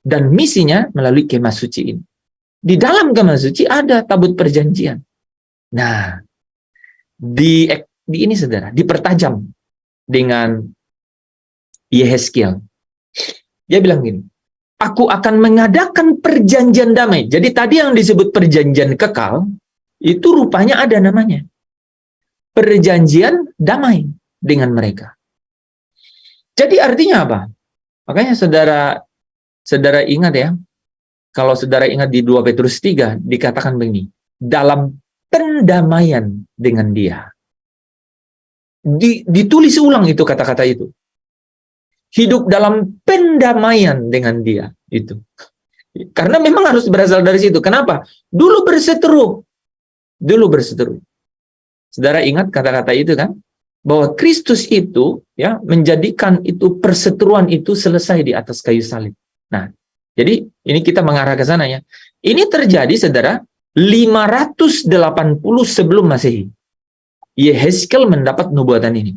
Dan misinya melalui kemah suci ini. Di dalam kemah suci ada tabut perjanjian. Nah, di ini saudara, dipertajam dengan Yehezkiel. Dia bilang gini, aku akan mengadakan perjanjian damai. Jadi tadi yang disebut perjanjian kekal, itu rupanya ada namanya. Perjanjian damai dengan mereka. Jadi artinya apa? Makanya saudara ingat ya, kalau saudara ingat di 2 Petrus 3, dikatakan begini, dalam pendamaian dengan dia. Ditulis ulang itu kata-kata itu. hidup dalam pendamaian dengan Dia itu. Karena memang harus berasal dari situ. Kenapa? Dulu berseteru. Saudara ingat kata-kata itu kan? Bahwa Kristus itu ya menjadikan itu perseteruan itu selesai di atas kayu salib. Nah, jadi ini kita mengarah ke sana ya. Ini terjadi saudara 580 sebelum Masehi. Yehezkel mendapat nubuatan ini.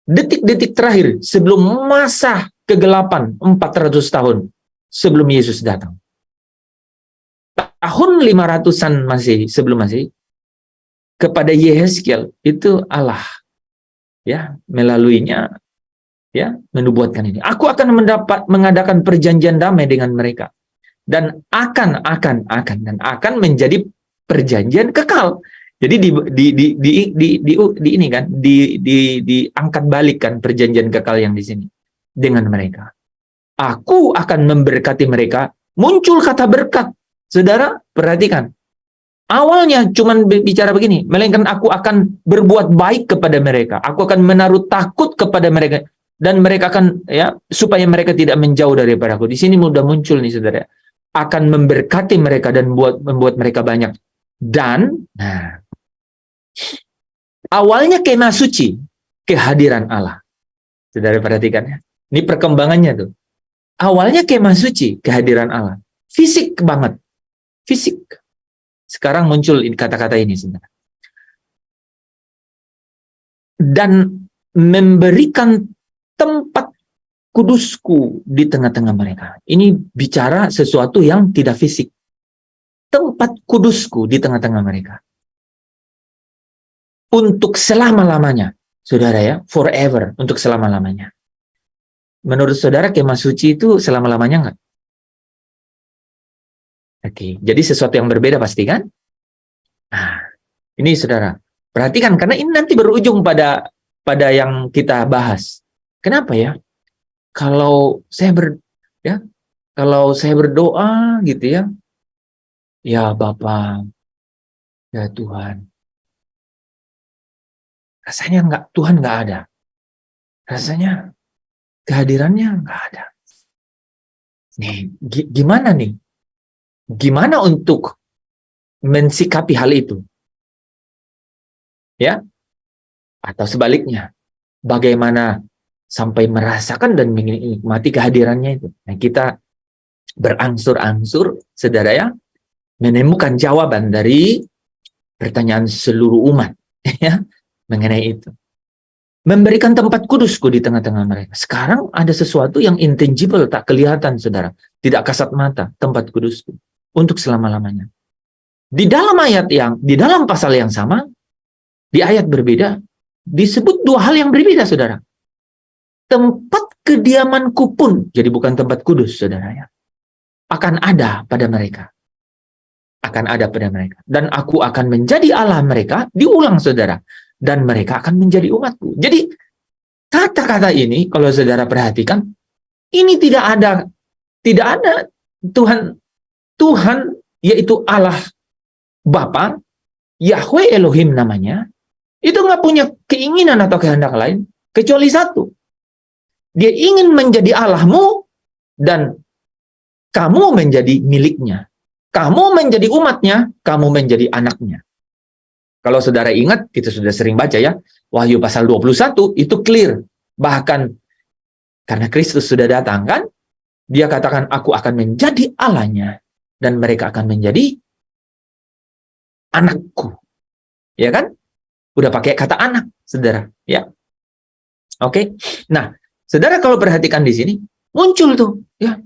Detik-detik terakhir sebelum masa kegelapan 400 tahun sebelum Yesus datang. Tahun 500-an Masehi, sebelum Masehi, kepada Yehezkel itu Allah ya melaluinya ya menubuatkan ini. Aku akan mengadakan perjanjian damai dengan mereka dan akan menjadi perjanjian kekal. Jadi ini kan diangkat balik kan perjanjian kekal yang di sini dengan mereka. Aku akan memberkati mereka. Muncul kata berkat. Saudara, perhatikan. Awalnya cuman bicara begini, melainkan aku akan berbuat baik kepada mereka. Aku akan menaruh takut kepada mereka dan mereka akan ya supaya mereka tidak menjauh daripada aku. Di sini mudah muncul nih saudara. Akan memberkati mereka dan membuat mereka banyak. Dan awalnya kemah suci, kehadiran Allah. Saudara perhatikan ya. Ini perkembangannya tuh. Awalnya kemah suci, kehadiran Allah. Fisik banget. Fisik. Sekarang muncul kata-kata ini sebenarnya. Dan memberikan tempat kudusku di tengah-tengah mereka. Ini bicara sesuatu yang tidak fisik. Tempat kudusku di tengah-tengah mereka. Untuk selama-lamanya. Saudara ya, forever. Untuk selama-lamanya. Menurut saudara kemah suci itu selama-lamanya enggak? Oke, jadi sesuatu yang berbeda pasti kan? Nah, ini saudara, perhatikan karena ini nanti berujung pada yang kita bahas. Kenapa ya? Kalau saya berdoa gitu ya, ya Bapa, ya Tuhan, rasanya Tuhan nggak ada, rasanya kehadirannya nggak ada. Nih, gimana nih? Gimana untuk mensikapi hal itu? Ya? Atau sebaliknya, bagaimana sampai merasakan dan menikmati kehadirannya itu? Nah, kita berangsur-angsur, saudara ya, menemukan jawaban dari pertanyaan seluruh umat ya, mengenai itu. Memberikan tempat kudusku di tengah-tengah mereka. Sekarang ada sesuatu yang intangible, tak kelihatan, saudara. Tidak kasat mata, tempat kudusku. Untuk selama-lamanya. Di dalam pasal yang sama, di ayat berbeda, disebut dua hal yang berbeda, saudara. Tempat kediamanku pun, jadi bukan tempat kudus, saudara ya, akan ada pada mereka. Akan ada pada mereka. Dan aku akan menjadi Allah mereka, diulang, saudara. Dan mereka akan menjadi umatku. Jadi, kata-kata ini, kalau saudara perhatikan, ini tidak ada Tuhan, yaitu Allah Bapa, Yahweh Elohim namanya, itu nggak punya keinginan atau kehendak lain, kecuali satu. Dia ingin menjadi Allahmu, dan kamu menjadi miliknya. Kamu menjadi umatnya, kamu menjadi anaknya. Kalau saudara ingat, kita sudah sering baca ya, Wahyu pasal 21, itu clear. Bahkan, karena Kristus sudah datang kan, dia katakan, aku akan menjadi Allahnya. Dan mereka akan menjadi anakku. Ya kan? Udah pakai kata anak, saudara. Ya. Oke. Nah, saudara kalau perhatikan di sini, muncul tuh, ya,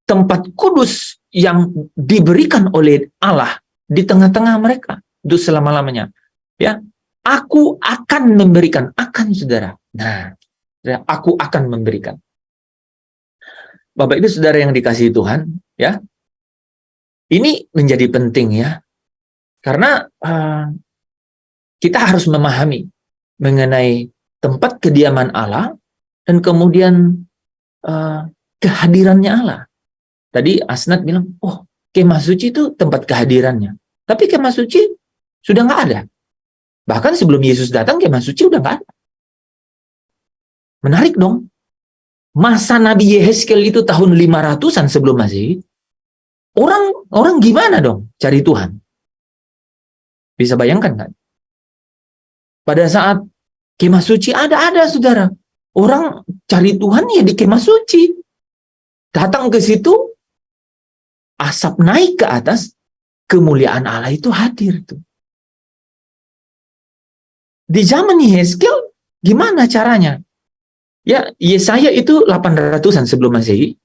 tempat kudus yang diberikan oleh Allah di tengah-tengah mereka untuk selama-lamanya. Ya, aku akan memberikan, saudara. Nah, aku akan memberikan. Bapak Ibu saudara yang dikasihi Tuhan, ya. Ini menjadi penting ya, karena kita harus memahami mengenai tempat kediaman Allah dan kemudian kehadirannya Allah. Tadi Asnat bilang, oh kemah suci itu tempat kehadirannya. Tapi kemah suci sudah nggak ada. Bahkan sebelum Yesus datang kemah suci udah nggak ada. Menarik dong. Masa Nabi Yehezkel itu tahun 500-an sebelum Masehi. Orang gimana dong cari Tuhan? Bisa bayangkan kan? Pada saat kemah suci ada saudara. Orang cari Tuhan ya di kemah suci. Datang ke situ, asap naik ke atas, kemuliaan Allah itu hadir tuh. Di zaman Yehezkel gimana caranya? Ya, Yesaya itu 800-an sebelum Masehi.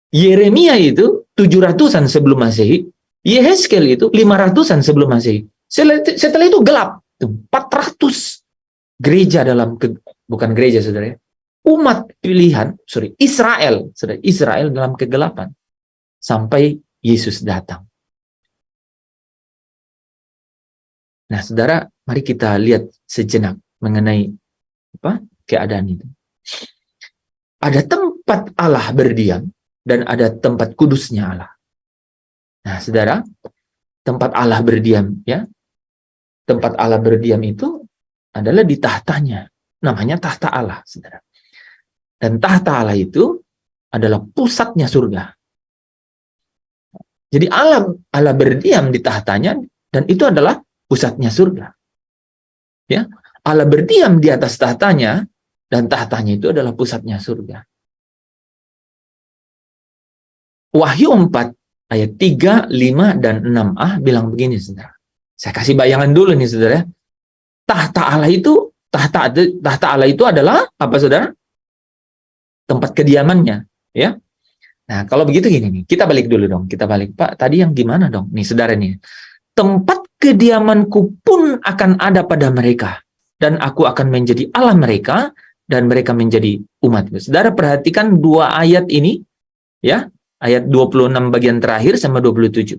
Yeremia itu 700-an sebelum Masehi. Yehezkel itu 500-an sebelum Masehi. Setelah itu gelap. 400 gereja bukan gereja saudara ya. Umat pilihan, Israel dalam kegelapan. Sampai Yesus datang. Nah saudara, mari kita lihat sejenak mengenai keadaan itu. Ada tempat Allah berdiam dan ada tempat kudusnya Allah. Nah, saudara, tempat Allah berdiam ya. Tempat Allah berdiam itu adalah di tahtanya. Namanya tahta Allah, saudara. Dan tahta Allah itu adalah pusatnya surga. Jadi Allah berdiam di tahtanya dan itu adalah pusatnya surga. Ya, Allah berdiam di atas tahtanya. Dan tahtanya itu adalah pusatnya surga. Wahyu 4 ayat 3, 5, dan 6a bilang begini, saudara. Saya kasih bayangan dulu nih, saudara. Tahta Allah itu adalah apa, saudara? Tempat kediamannya, ya. Nah, kalau begitu gini nih, kita balik dulu dong. Kita balik, Pak. Tadi yang gimana dong? Nih, saudara nih. Tempat kediamanku pun akan ada pada mereka, dan aku akan menjadi Allah mereka, dan mereka menjadi umatku. Saudara perhatikan dua ayat ini, ya, ayat 26 bagian terakhir sama 27.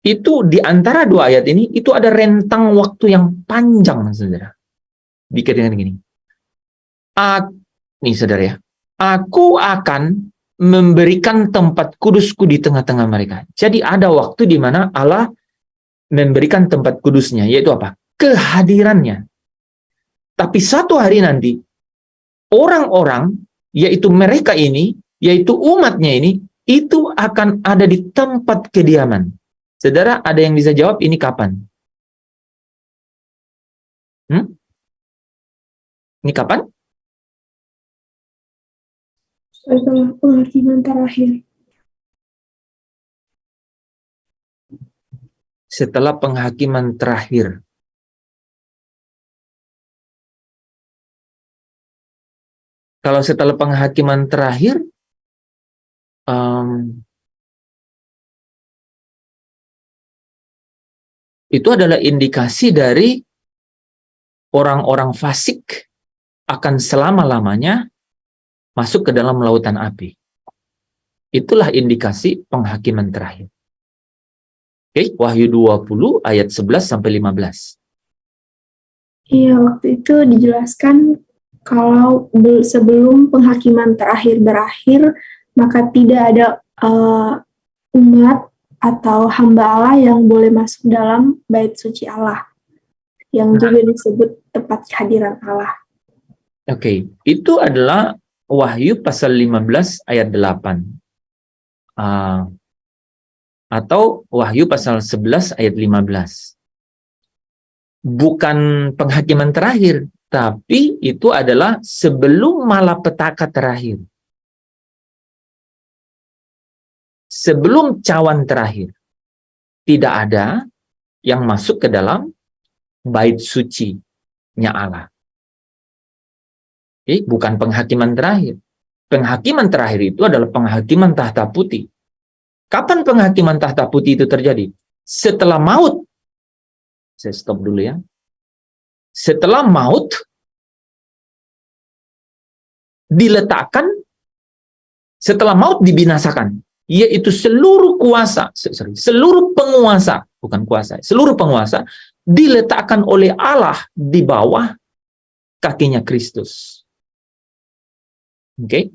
Itu di antara dua ayat ini, itu ada rentang waktu yang panjang, saudara. Dikatakan gini. Nih, saudara ya. Aku akan memberikan tempat kudusku di tengah-tengah mereka. Jadi ada waktu di mana Allah memberikan tempat kudusnya, yaitu apa? Kehadirannya. Tapi satu hari nanti, orang-orang, yaitu mereka ini, yaitu umatnya ini, itu akan ada di tempat kediaman. Saudara, ada yang bisa jawab ini kapan? Ini kapan? Setelah penghakiman terakhir. Setelah penghakiman terakhir. Kalau setelah penghakiman terakhir, itu adalah indikasi dari orang-orang fasik akan selama-lamanya masuk ke dalam lautan api. Itulah indikasi penghakiman terakhir. Oke, Wahyu 20 ayat 11 sampai 15. Iya, waktu itu dijelaskan kalau sebelum penghakiman terakhir berakhir, maka tidak ada umat atau hamba Allah yang boleh masuk dalam bait suci Allah, yang juga disebut tempat kehadiran Allah. Oke, itu adalah Wahyu pasal 15 ayat 8. Atau Wahyu pasal 11 ayat 15. Bukan penghakiman terakhir, tapi itu adalah sebelum malapetaka terakhir. Sebelum cawan terakhir. Tidak ada yang masuk ke dalam bait suci-nya Allah. Bukan penghakiman terakhir. Penghakiman terakhir itu adalah penghakiman tahta putih. Kapan penghakiman tahta putih itu terjadi? Setelah maut. Saya stop dulu ya. Setelah maut diletakkan, setelah maut dibinasakan, yaitu seluruh kuasa, seluruh penguasa, bukan kuasa, seluruh penguasa diletakkan oleh Allah di bawah kakinya Kristus. Oke.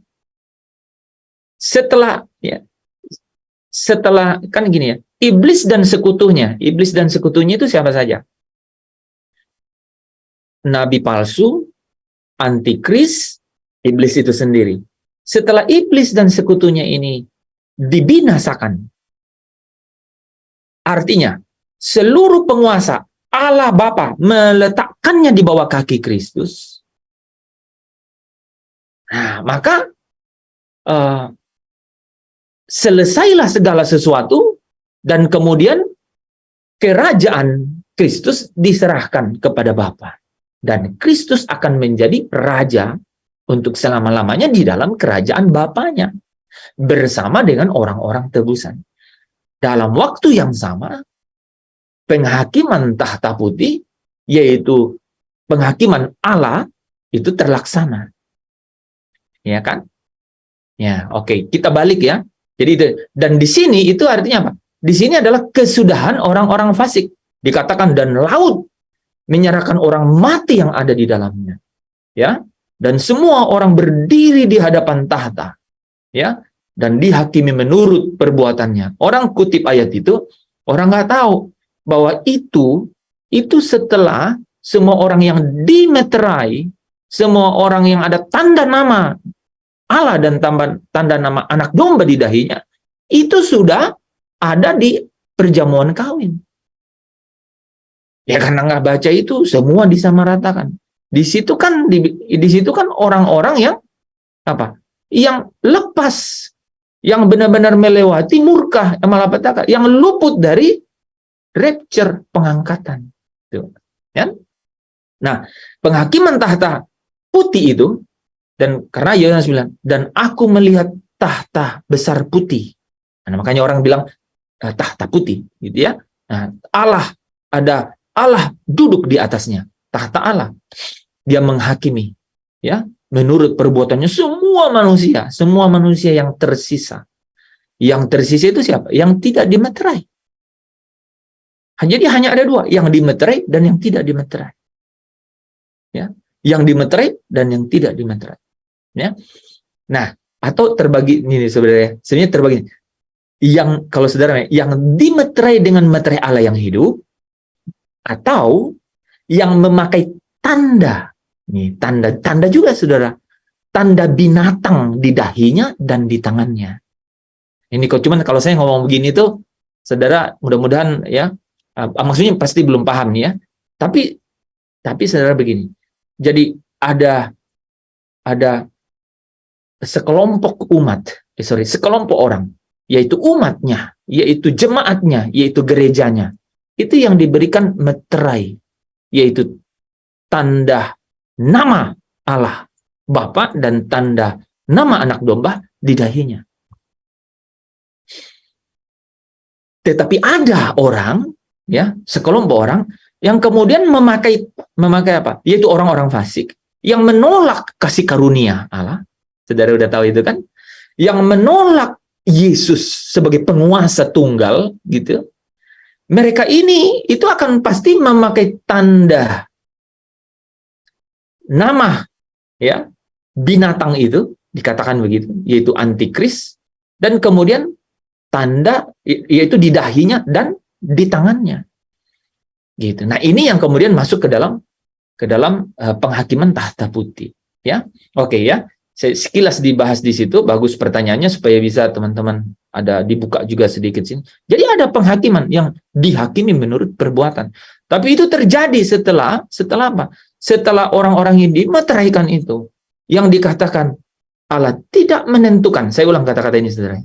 Setelah kan gini ya, iblis dan sekutunya itu siapa saja? Nabi palsu, antikris, Iblis itu sendiri. Setelah iblis dan sekutunya ini dibinasakan, artinya seluruh penguasa Allah Bapa meletakkannya di bawah kaki Kristus. Nah, maka selesailah segala sesuatu dan kemudian kerajaan Kristus diserahkan kepada Bapa. Dan Kristus akan menjadi raja untuk selama-lamanya di dalam kerajaan Bapanya bersama dengan orang-orang tebusan. Dalam waktu yang sama, penghakiman tahta putih, yaitu penghakiman Allah, itu terlaksana. Ya kan? Ya, oke. Kita balik ya. Jadi itu, dan di sini itu artinya apa? Di sini adalah kesudahan orang-orang fasik. Dikatakan dan laut menyerahkan orang mati yang ada di dalamnya. Ya. Dan semua orang berdiri di hadapan tahta. Ya. Dan dihakimi menurut perbuatannya. Orang kutip ayat itu, orang nggak tahu bahwa itu setelah semua orang yang dimeterai, semua orang yang ada tanda nama Allah dan tanda nama anak domba di dahinya, itu sudah ada di perjamuan kawin. Ya karena nggak baca itu, semua disamaratakan. Di situ kan orang-orang yang apa? Yang lepas, yang benar-benar melewati murka, malapetaka, yang luput dari rapture, pengangkatan. Tuh. Ya? Nah, penghakiman tahta putih itu, dan karena Yohanes bilang, dan aku melihat tahta besar putih. Nah, makanya orang bilang tahta putih, gitu ya. Nah, Allah duduk di atasnya, tahta Allah. Dia menghakimi, ya, menurut perbuatannya semua manusia yang tersisa. Yang tersisa itu siapa? Yang tidak dimeterai. Jadi hanya ada dua, yang dimeterai dan yang tidak dimeterai. Ya, yang dimeterai dan yang tidak dimeterai. Ya. Nah, atau terbagi ini sebenarnya terbagi. Yang kalau saudara yang dimeterai dengan meterai Allah yang hidup, atau yang memakai tanda. Nih, tanda juga saudara. Tanda binatang di dahinya dan di tangannya. Ini kok cuman kalau saya ngomong begini tuh, saudara mudah-mudahan ya, maksudnya pasti belum paham nih ya. Tapi saudara begini. Jadi ada sekelompok sekelompok orang, yaitu umatnya, yaitu jemaatnya, yaitu gerejanya. Itu yang diberikan meterai, yaitu tanda nama Allah Bapa dan tanda nama anak domba di dahinya. Tetapi ada orang, ya, sekelompok orang yang kemudian memakai apa? Yaitu orang-orang fasik yang menolak kasih karunia Allah. Saudara udah tahu itu kan? Yang menolak Yesus sebagai penguasa tunggal, gitu. Mereka ini itu akan pasti memakai tanda nama, ya, binatang itu, dikatakan begitu, yaitu antikris, dan kemudian tanda yaitu di dahinya dan di tangannya. Gitu. Nah, ini yang kemudian masuk ke dalam penghakiman tahta putih, ya. Oke ya. Sekilas dibahas di situ, bagus pertanyaannya supaya bisa teman-teman ada dibuka juga sedikit sini. Jadi ada penghakiman yang dihakimi menurut perbuatan. Tapi itu terjadi setelah apa? Setelah orang-orang ini dimeteraikan itu, yang dikatakan Allah tidak menentukan. Saya ulang kata-kata ini saudara.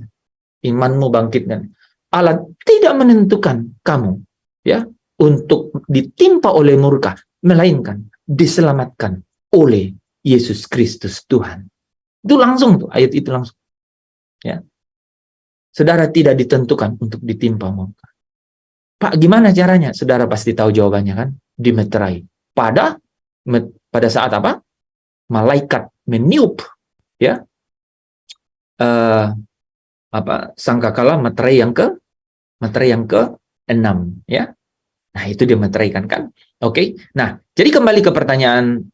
Imanmu bangkitkan. Allah tidak menentukan kamu, ya, untuk ditimpa oleh murka, melainkan diselamatkan oleh Yesus Kristus Tuhan. Itu langsung tuh, ayat itu langsung. Ya. Saudara tidak ditentukan untuk ditimpa murka. Pak, gimana caranya? Saudara pasti tahu jawabannya kan? Dimeterai. Pada saat apa? Malaikat meniup, ya. Sangkakala meterai yang ke-6, ya. Nah, itu dia meteraikan kan? Oke. Nah, jadi kembali ke pertanyaan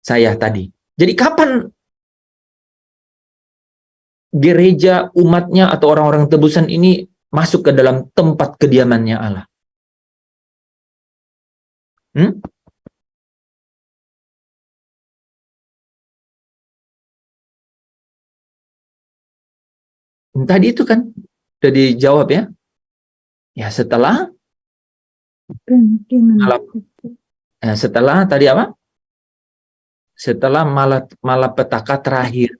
saya tadi. Jadi kapan gereja, umatnya, atau orang-orang tebusan ini masuk ke dalam tempat kediamannya Allah? Tadi itu kan sudah dijawab ya. Ya setelah setelah tadi apa? Setelah malapetaka terakhir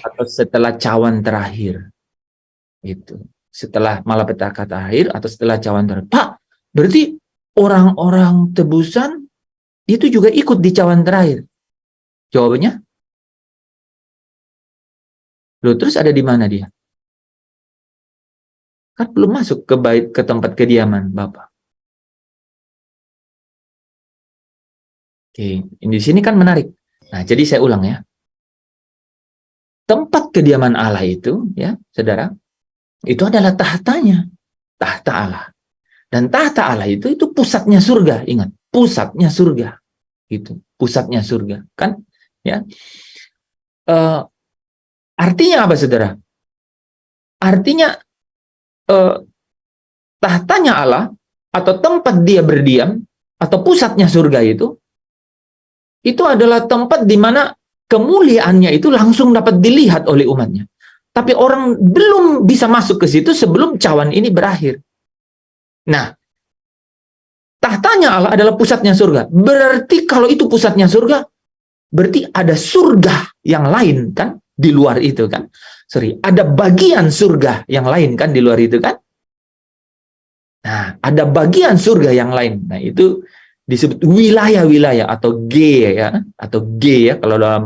atau setelah cawan terakhir. Itu. Setelah malapetaka terakhir atau setelah cawan terakhir. Pak, berarti orang-orang tebusan itu juga ikut di cawan terakhir. Jawabannya? Loh, terus ada di mana dia? Kan belum masuk ke tempat kediaman Bapak. Oke, di sini kan menarik. Nah, jadi saya ulang ya. Tempat kediaman Allah itu, ya, saudara, itu adalah tahtanya, tahta Allah. Dan tahta Allah itu pusatnya surga, ingat, pusatnya surga. Gitu, pusatnya surga, kan? Ya. Artinya apa, saudara? Artinya tahtanya Allah atau tempat dia berdiam atau pusatnya surga itu adalah tempat di mana kemuliaannya itu langsung dapat dilihat oleh umatnya. Tapi orang belum bisa masuk ke situ sebelum cawan ini berakhir. Nah, tahtanya Allah adalah pusatnya surga. Berarti kalau itu pusatnya surga, berarti ada surga yang lain kan di luar itu kan. Ada bagian surga yang lain kan di luar itu kan. Nah, ada bagian surga yang lain. Nah, itu disebut wilayah-wilayah atau G ya, kalau dalam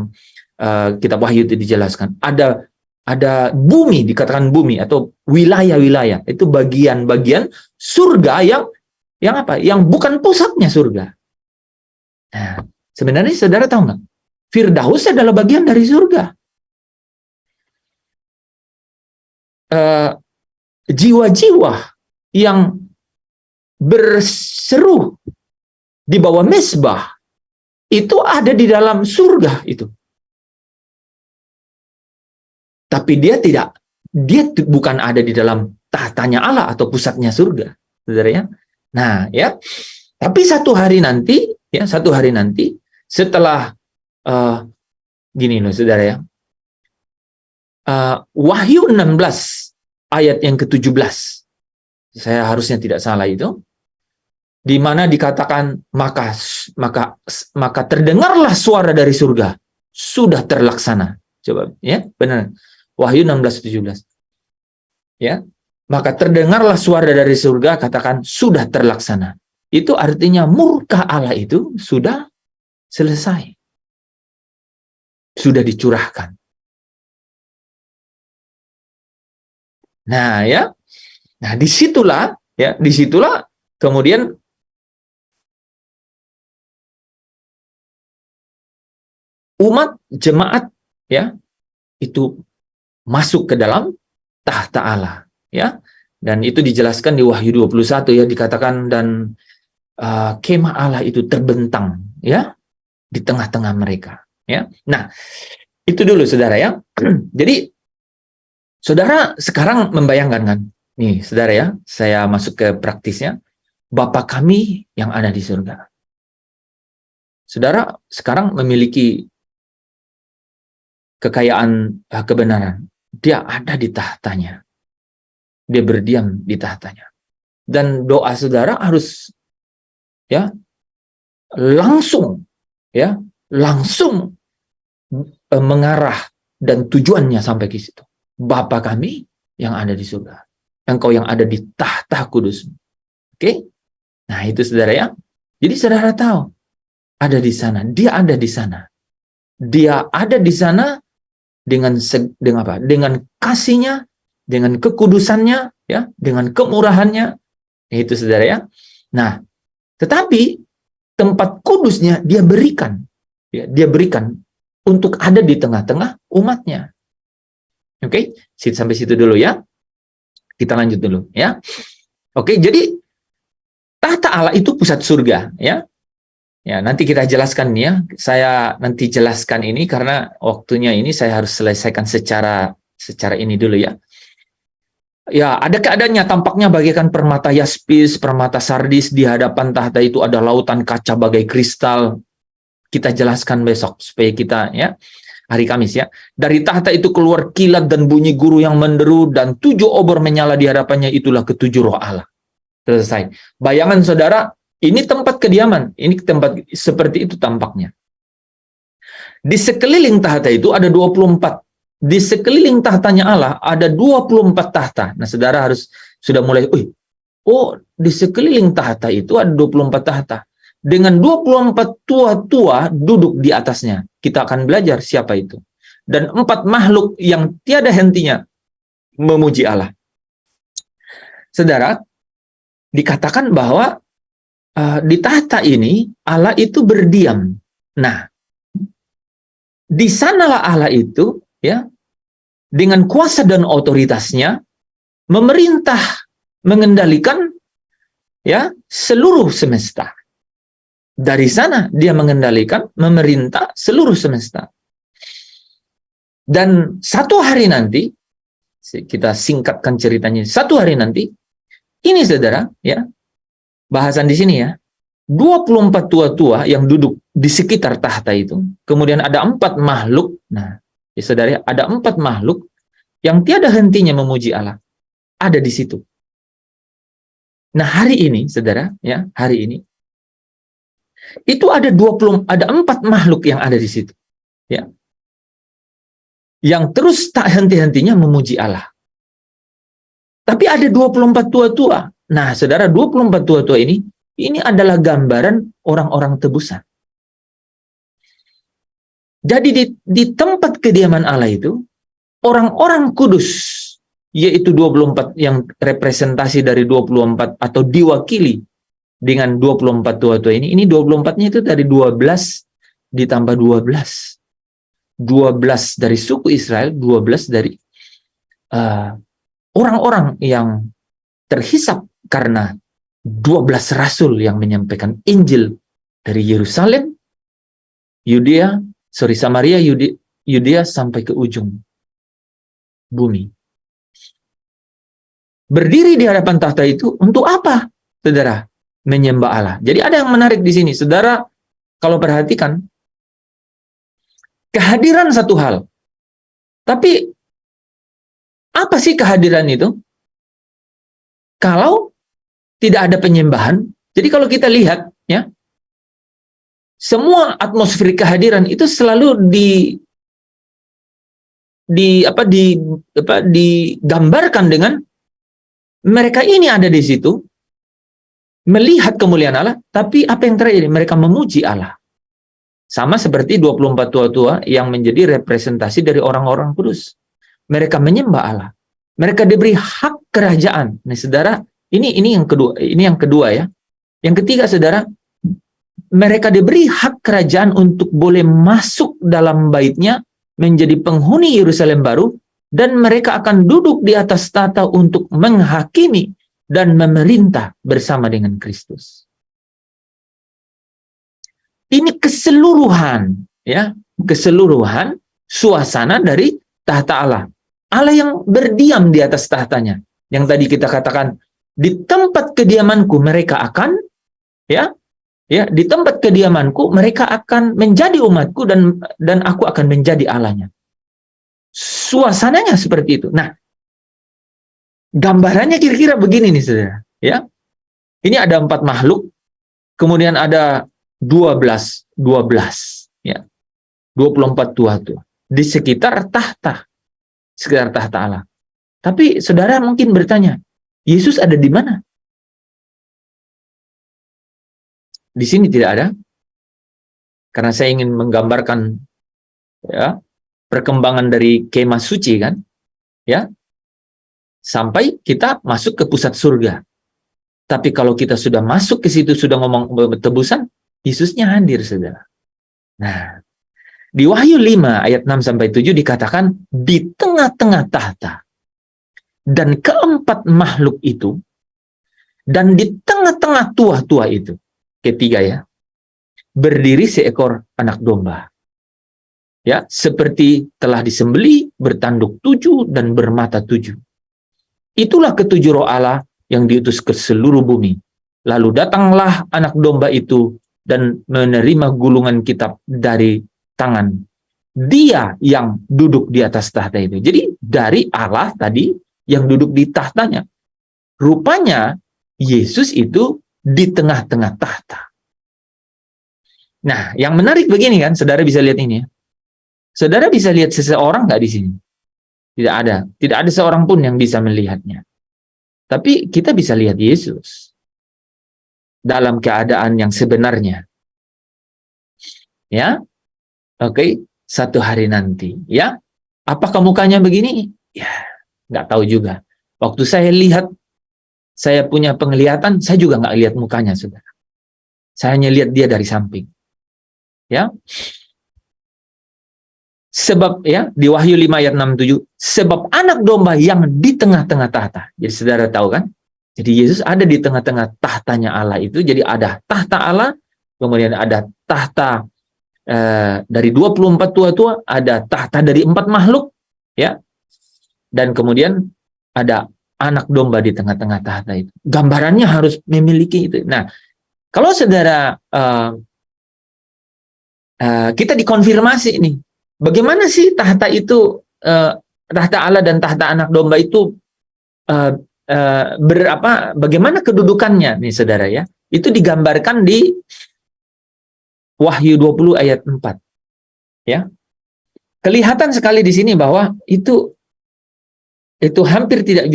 kitab Wahyu itu dijelaskan. Ada bumi, dikatakan bumi atau wilayah-wilayah. Itu bagian-bagian surga yang apa? Yang bukan pusatnya surga. Nah, sebenarnya saudara tahu nggak? Firdaus adalah bagian dari surga. Jiwa-jiwa yang berseru di bawah mesbah itu ada di dalam surga itu. Tapi dia bukan ada di dalam tahtanya Allah atau pusatnya surga, saudara ya. Nah, ya. Tapi satu hari nanti setelah gini loh, saudara ya. Wahyu 16 ayat yang ke-17. Saya harusnya tidak salah itu. Di mana dikatakan maka terdengarlah suara dari surga, sudah terlaksana. Coba ya, benar. Wahyu 16:17. Ya. Maka terdengarlah suara dari surga, katakan sudah terlaksana. Itu artinya murka Allah itu sudah selesai. Sudah dicurahkan. Nah, ya. Nah, disitulah kemudian umat jemaat ya itu masuk ke dalam tahta Allah ya, dan itu dijelaskan di Wahyu 21 ya, dikatakan dan kemah Allah itu terbentang ya di tengah-tengah mereka ya. Nah, itu dulu saudara ya. Jadi saudara sekarang membayangkan kan, nih saudara ya, saya masuk ke praktisnya. Bapa kami yang ada di surga. Saudara sekarang memiliki kekayaan kebenaran. Dia ada di tahtanya. Dia berdiam di tahtanya. Dan doa saudara harus ya langsung mengarah dan tujuannya sampai ke situ. Bapa kami yang ada di surga. Engkau yang ada di tahta kudus. Oke? Nah, itu saudara ya. Jadi saudara tahu ada di sana, dia ada di sana. Dia ada di sana dengan apa? Dengan kasihnya, dengan kekudusannya, ya, dengan kemurahannya. Itu saudara ya. Nah, tetapi tempat kudusnya dia berikan, ya, dia berikan untuk ada di tengah-tengah umatnya. Oke, sampai situ dulu ya. Kita lanjut dulu ya. Oke, jadi tahta Allah itu pusat surga ya. Ya, nanti kita jelaskan ya. Saya nanti jelaskan ini karena waktunya ini saya harus selesaikan secara ini dulu ya. Ya, ada keadaannya tampaknya bagaikan permata yaspis, permata sardis, di hadapan tahta itu ada lautan kaca bagai kristal. Kita jelaskan besok supaya kita ya. hari Kamis ya. Dari tahta itu keluar kilat dan bunyi guru yang menderu, dan 7 obor menyala di hadapannya, itulah ketujuh roh Allah. Selesai. Bayangan saudara, ini tempat kediaman, ini tempat seperti itu tampaknya. Di sekeliling tahta itu ada 24. Di sekeliling tahtanya Allah ada 24 tahta. Nah, saudara harus sudah mulai, di sekeliling tahta itu ada 24 tahta. Dengan 24 tua-tua duduk di atasnya. Kita akan belajar siapa itu. Dan 4 makhluk yang tiada hentinya memuji Allah. Saudara, dikatakan bahwa di tahta ini Allah itu berdiam. Nah, di sanalah Allah itu ya dengan kuasa dan otoritasnya memerintah, mengendalikan ya seluruh semesta. Dari sana dia mengendalikan, memerintah seluruh semesta. Dan satu hari nanti, kita singkatkan ceritanya, satu hari nanti, ini saudara, ya, bahasan di sini ya, 24 tua-tua yang duduk di sekitar tahta itu, kemudian ada 4 makhluk, nah, ya saudara, ada 4 makhluk yang tiada hentinya memuji Allah, ada di situ. Nah, hari ini, saudara, ya, hari ini, itu ada 4 makhluk yang ada di situ, ya, yang terus tak henti-hentinya memuji Allah. Tapi ada 24 tua-tua. Nah, saudara, 24 tua-tua ini adalah gambaran orang-orang tebusan. Jadi di tempat kediaman Allah itu, orang-orang kudus, yaitu 24 yang representasi dari 24 atau diwakili dengan 24 tua-tua ini 24-nya itu dari 12 ditambah 12. 12 dari suku Israel, 12 dari orang-orang yang terhisap karena 12 rasul yang menyampaikan Injil dari Yerusalem, Samaria, Yudea sampai ke ujung bumi. Berdiri di hadapan tahta itu untuk apa, saudara? Menyembah Allah. Jadi ada yang menarik di sini, saudara. Kalau perhatikan, kehadiran satu hal. Tapi apa sih kehadiran itu? Kalau tidak ada penyembahan, jadi kalau kita lihat ya, semua atmosfer kehadiran itu selalu digambarkan dengan mereka ini ada di situ melihat kemuliaan Allah, tapi apa yang terjadi? Mereka memuji Allah. Sama seperti 24 tua-tua yang menjadi representasi dari orang-orang kudus. Mereka menyembah Allah. Mereka diberi hak kerajaan. Nah, saudara, ini yang kedua ya. Yang ketiga, saudara, mereka diberi hak kerajaan untuk boleh masuk dalam baitnya, menjadi penghuni Yerusalem baru, dan mereka akan duduk di atas tahta untuk menghakimi dan memerintah bersama dengan Kristus. Ini keseluruhan, ya, keseluruhan suasana dari tahta Allah. Allah yang berdiam di atas tahtanya. Yang tadi kita katakan, di tempat kediamanku mereka akan, di tempat kediamanku mereka akan menjadi umatku dan aku akan menjadi Allahnya. Suasananya seperti itu. Nah, gambarannya kira-kira begini nih, saudara. Ya, ini ada 4 makhluk, kemudian ada 12, ya, 24 tua-tua di sekitar tahta Allah. Tapi saudara mungkin bertanya, Yesus ada di mana? Di sini tidak ada, karena saya ingin menggambarkan ya perkembangan dari kemah suci kan, ya, sampai kita masuk ke pusat surga. Tapi kalau kita sudah masuk ke situ, sudah ngomong tebusan, Yesusnya hadir, saudara. Nah, di Wahyu 5 ayat 6-7 dikatakan di tengah-tengah tahta dan keempat makhluk itu dan di tengah-tengah tua-tua itu, ketiga ya, berdiri seekor anak domba. Ya, seperti telah disembelih, bertanduk 7 dan bermata 7. Itulah ketujuh roh Allah yang diutus ke seluruh bumi. Lalu datanglah anak domba itu dan menerima gulungan kitab dari tangan Dia yang duduk di atas tahta itu. Jadi dari Allah tadi yang duduk di tahtanya. Rupanya Yesus itu di tengah-tengah tahta. Nah, yang menarik begini kan, saudara bisa lihat ini ya. Saudara bisa lihat seseorang nggak di sini? Tidak ada. Tidak ada seorang pun yang bisa melihatnya. Tapi kita bisa lihat Yesus dalam keadaan yang sebenarnya. Ya, oke. Satu hari nanti, ya. Apakah mukanya begini? Ya, nggak tahu juga. Waktu saya lihat, saya punya penglihatan, saya juga nggak lihat mukanya, saudara. Saya hanya lihat dia dari samping. Ya. Sebab ya, di Wahyu 5 ayat 6-7, sebab anak domba yang di tengah-tengah tahta. Jadi saudara tahu kan? Jadi Yesus ada di tengah-tengah tahtanya Allah itu. Jadi ada tahta Allah, kemudian ada tahta dari 24 tua-tua, ada tahta dari 4 makhluk, ya, dan kemudian ada anak domba di tengah-tengah tahta itu. Gambarannya harus memiliki itu. Nah, kalau saudara kita dikonfirmasi ini, bagaimana sih tahta itu, tahta Allah dan tahta anak domba itu bagaimana kedudukannya nih saudara ya? Itu digambarkan di Wahyu 20 ayat 4. Ya. Kelihatan sekali di sini bahwa itu hampir tidak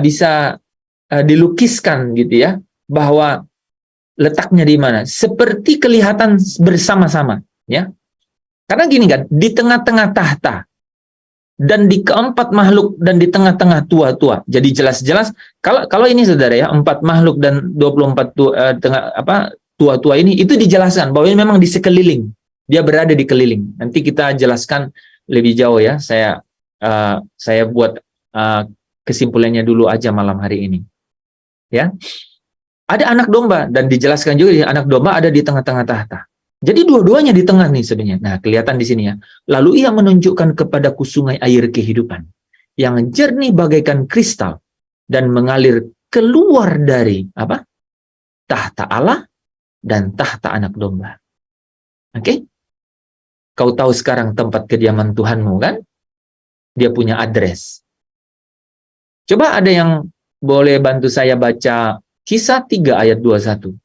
bisa dilukiskan gitu ya, bahwa letaknya di mana. Seperti kelihatan bersama-sama, ya. Karena gini kan, di tengah-tengah tahta dan di keempat makhluk dan di tengah-tengah tua-tua. Jadi jelas-jelas kalau ini saudara ya, 4 makhluk dan 24 tua-tua ini itu dijelaskan bahwa ini memang di sekeliling. Dia berada di keliling. Nanti kita jelaskan lebih jauh ya. Saya buat kesimpulannya dulu aja malam hari ini. Ya. Ada anak domba dan dijelaskan juga ya, anak domba ada di tengah-tengah tahta. Jadi dua-duanya di tengah nih sebenarnya. Nah, kelihatan di sini ya. Lalu ia menunjukkan kepadaku sungai air kehidupan yang jernih bagaikan kristal dan mengalir keluar dari tahta Allah dan tahta anak domba. Oke? Kau tahu sekarang tempat kediaman Tuhanmu kan? Dia punya address. Coba ada yang boleh bantu saya baca Kisah 3 ayat 21.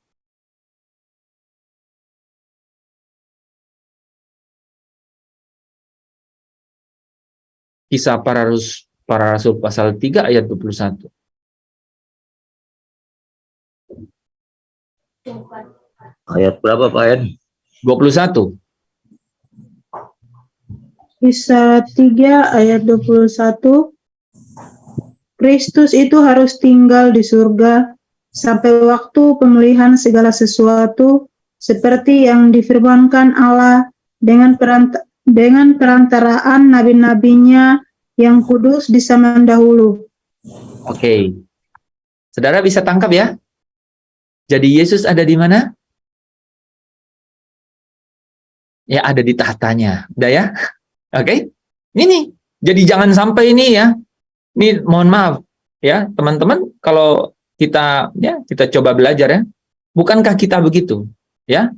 Kisah para Rasul pasal 3 ayat 21. Ayat berapa Pak En? 21. Kisah 3 ayat 21. Kristus itu harus tinggal di surga sampai waktu pemulihan segala sesuatu seperti yang difirmankan Allah dengan perantaraan nabi-nabinya yang kudus di zaman dahulu. Oke. Saudara bisa tangkap ya? Jadi Yesus ada di mana? Ya ada di tahtanya. Udah ya? Oke? Ini. Jadi jangan sampai ini ya. Ini mohon maaf ya, teman-teman, kalau kita coba belajar ya. Bukankah kita begitu? Ya.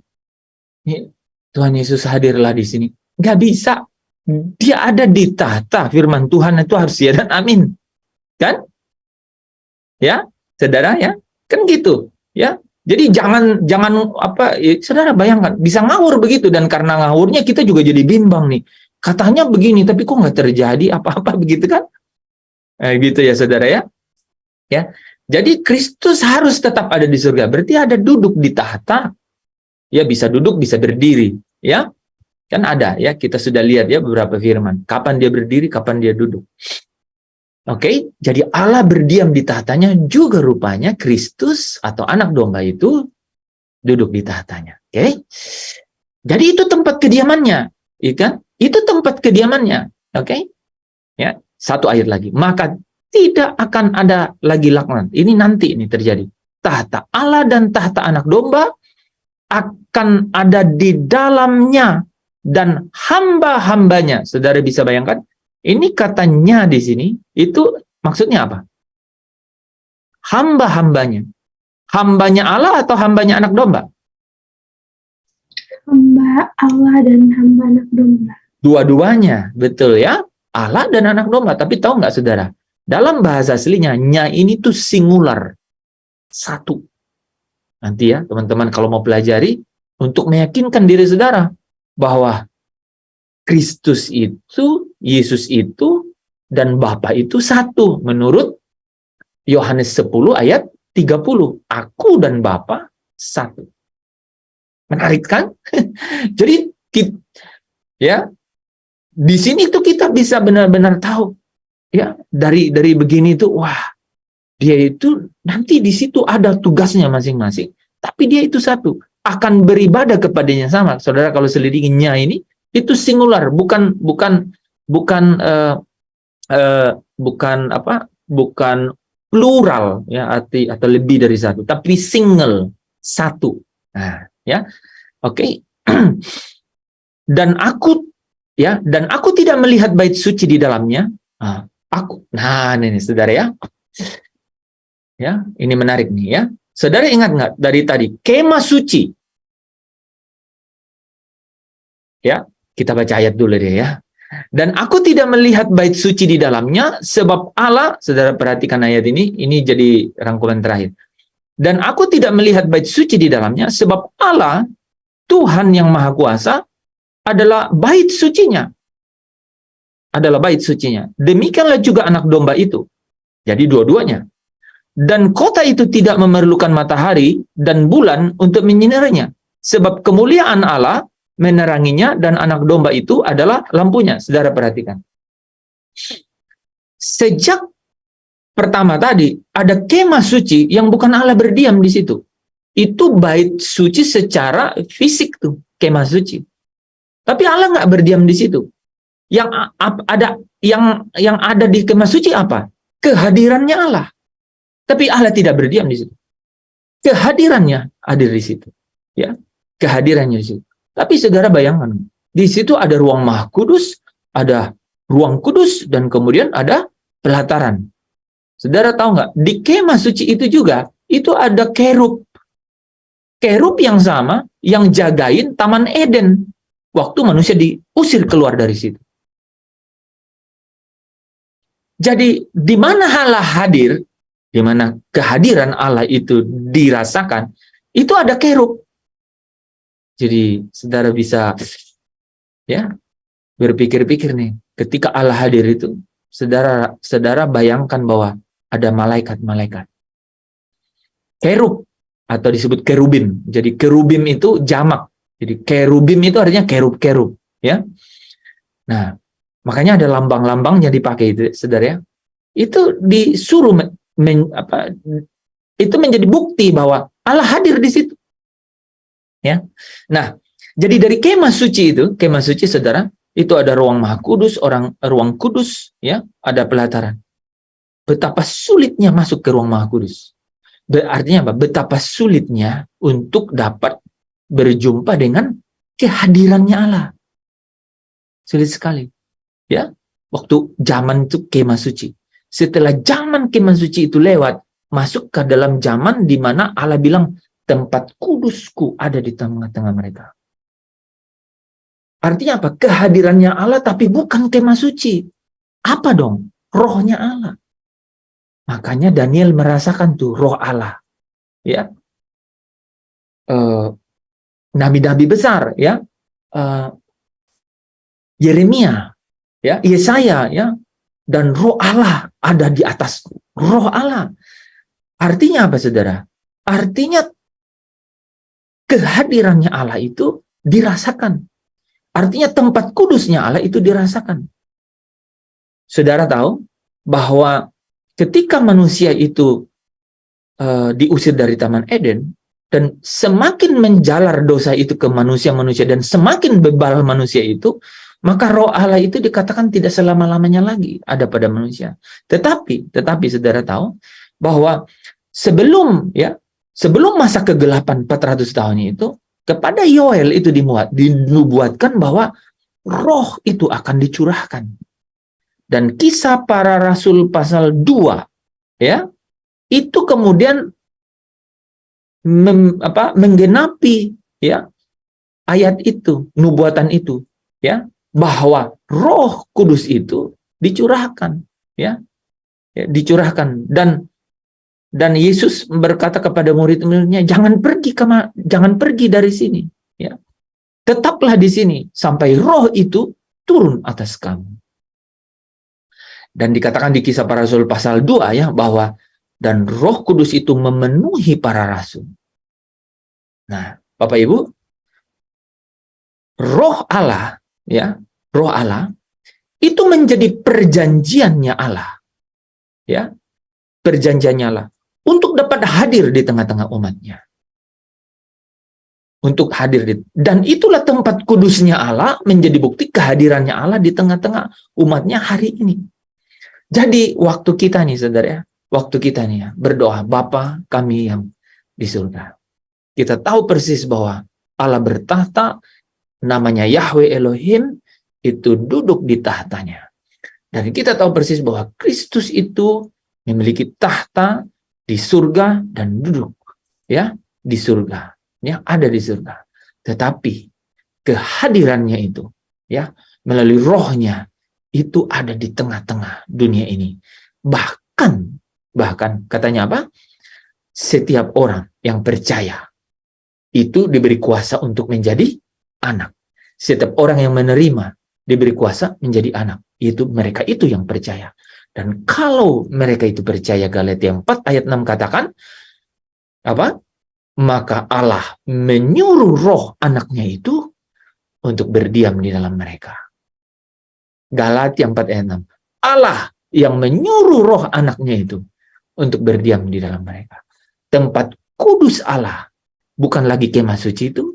Ini, Tuhan Yesus hadirlah di sini. Nggak bisa. Dia ada di tahta. Firman Tuhan itu harus ya dan amin. Kan? Ya, saudara ya. Kan gitu. Ya. Jadi jangan saudara bayangkan bisa ngawur begitu, dan karena ngawurnya kita juga jadi bimbang nih. Katanya begini tapi kok nggak terjadi apa-apa begitu kan? Gitu ya saudara ya. Ya. Jadi Kristus harus tetap ada di surga. Berarti ada duduk di tahta. Ya bisa duduk, bisa berdiri, ya. Kan ada ya, kita sudah lihat ya beberapa firman. Kapan dia berdiri, kapan dia duduk. Oke, jadi Allah berdiam di tahtanya, juga rupanya Kristus atau anak domba itu duduk di tahtanya. Oke. Jadi itu tempat kediamannya, ya kan? Itu tempat kediamannya. Oke. Ya, satu ayat lagi. Maka tidak akan ada lagi laknat. Ini nanti ini terjadi. Tahta Allah dan tahta anak domba akan ada di dalamnya dan hamba-hambanya. Saudara bisa bayangkan? Ini katanya di sini, itu maksudnya apa? Hamba-hambanya. Hambanya Allah atau hambanya anak domba? Hamba Allah dan hamba anak domba. Dua-duanya, betul ya. Allah dan anak domba. Tapi tahu nggak saudara? Dalam bahasa aslinya, nya ini tuh singular. Satu. Nanti ya, teman-teman kalau mau pelajari, untuk meyakinkan diri saudara bahwa Kristus itu, Yesus itu, dan Bapa itu satu. Menurut Yohanes 10 ayat 30. Aku dan Bapa satu. Menarik kan? Jadi, ya, di sini tuh kita bisa benar-benar tahu, ya, dari begini tuh, wah, dia itu nanti di situ ada tugasnya masing-masing, tapi dia itu satu, akan beribadah kepadanya sama. Saudara kalau selidikinya ini itu singular, bukan plural ya, arti atau lebih dari satu, tapi single, satu. Nah, ya. Oke. Dan aku tidak melihat bait suci di dalamnya. Nah, ini saudara ya. Ya, ini menarik nih ya. Saudara ingat nggak dari tadi kemah suci? Ya, kita baca ayat dulu deh ya. Dan aku tidak melihat bait suci di dalamnya, sebab Allah, saudara perhatikan ayat ini jadi rangkuman terakhir. Dan aku tidak melihat bait suci di dalamnya, sebab Allah, Tuhan yang Maha Kuasa, adalah bait sucinya. Adalah bait sucinya. Demikianlah juga anak domba itu. Jadi dua-duanya. Dan kota itu tidak memerlukan matahari dan bulan untuk menyinarinya. Sebab kemuliaan Allah meneranginya dan anak domba itu adalah lampunya. Saudara perhatikan. Sejak pertama tadi, ada kemah suci yang bukan Allah berdiam di situ. Itu bait suci secara fisik tuh, kemah suci. Tapi Allah nggak berdiam di situ. Yang ada di kemah suci apa? Kehadirannya Allah. Tapi Allah tidak berdiam di situ. Kehadirannya hadir di situ. Ya, kehadirannya di situ. Tapi saudara bayangkan, di situ ada ruang Maha Kudus, ada ruang kudus, dan kemudian ada pelataran. Saudara tahu nggak? Di kemah suci itu juga, itu ada kerub. Kerub yang sama, yang jagain Taman Eden. Waktu manusia diusir keluar dari situ. Jadi, di mana Allah hadir, di mana kehadiran Allah itu dirasakan, itu ada kerub. Jadi, saudara bisa ya berpikir-pikir nih, ketika Allah hadir itu, saudara bayangkan bahwa ada malaikat-malaikat. Kerub, atau disebut kerubim. Jadi kerubim itu jamak. Jadi kerubim itu artinya kerub-kerub, ya. Nah, makanya ada lambang-lambang yang dipakai itu, saudara ya. Itu disuruh itu menjadi bukti bahwa Allah hadir di situ. Ya. Nah, jadi dari kemah suci itu, kemah suci saudara, itu ada ruang Maha Kudus, ruang kudus, ya, ada pelataran. Betapa sulitnya masuk ke ruang Maha Kudus. Artinya apa? Betapa sulitnya untuk dapat berjumpa dengan kehadirannya Allah. Sulit sekali. Ya, waktu zaman itu kemah suci. Setelah zaman kemah suci itu lewat, masuk ke dalam zaman di mana Allah bilang, tempat kudusku ada di tengah-tengah mereka. Artinya apa? Kehadirannya Allah tapi bukan kemah suci. Apa dong? Rohnya Allah. Makanya Daniel merasakan tuh roh Allah. Ya. Nabi-nabi besar, ya. Yeremia, ya, Yesaya, ya. Dan roh Allah ada di atasku. Roh Allah. Artinya apa, saudara? Artinya kehadirannya Allah itu dirasakan. Artinya tempat kudusnya Allah itu dirasakan. Saudara tahu bahwa ketika manusia itu diusir dari Taman Eden, dan semakin menjalar dosa itu ke manusia-manusia, dan semakin bebal manusia itu, maka roh Allah itu dikatakan tidak selama-lamanya lagi ada pada manusia. Tetapi saudara tahu bahwa sebelum masa kegelapan 400 tahun itu, kepada Yoel itu dinubuatkan bahwa roh itu akan dicurahkan. Dan Kisah Para Rasul pasal 2, ya, itu kemudian menggenapi, ya, ayat itu, nubuatan itu, ya. bahwa Roh Kudus itu dicurahkan, ya, dicurahkan, dan Yesus berkata kepada murid-muridnya, jangan pergi dari sini, ya. Tetaplah di sini sampai Roh itu turun atas kamu. Dan dikatakan di Kisah Para Rasul pasal 2, ya, bahwa dan Roh Kudus itu memenuhi para rasul. Nah, Bapak Ibu, Roh Allah, ya, Roh Allah itu menjadi perjanjiannya Allah, ya, perjanjiannya Allah untuk dapat hadir di tengah-tengah umatnya, untuk hadir dan itulah tempat kudusnya Allah, menjadi bukti kehadirannya Allah di tengah-tengah umatnya hari ini. Jadi waktu kita nih, saudara, ya, waktu kita nih, ya, berdoa, Bapa kami yang di surga, kita tahu persis bahwa Allah bertahta, namanya Yahweh Elohim, itu duduk di tahtanya. Dan kita tahu persis bahwa Kristus itu memiliki tahta di surga dan duduk, ya, di surga, ya, ada di surga. Tetapi kehadirannya itu, ya, melalui Rohnya itu ada di tengah-tengah dunia ini. Bahkan katanya apa? Setiap orang yang percaya itu diberi kuasa untuk menjadi anak. Setiap orang yang menerima diberi kuasa menjadi anak. Itu mereka itu yang percaya. Dan kalau mereka itu percaya, Galatia 4 ayat 6 katakan apa? Maka Allah menyuruh Roh anaknya itu untuk berdiam di dalam mereka. Galatia 4 ayat 6. Allah yang menyuruh Roh anaknya itu untuk berdiam di dalam mereka. Tempat kudus Allah bukan lagi kemah suci itu,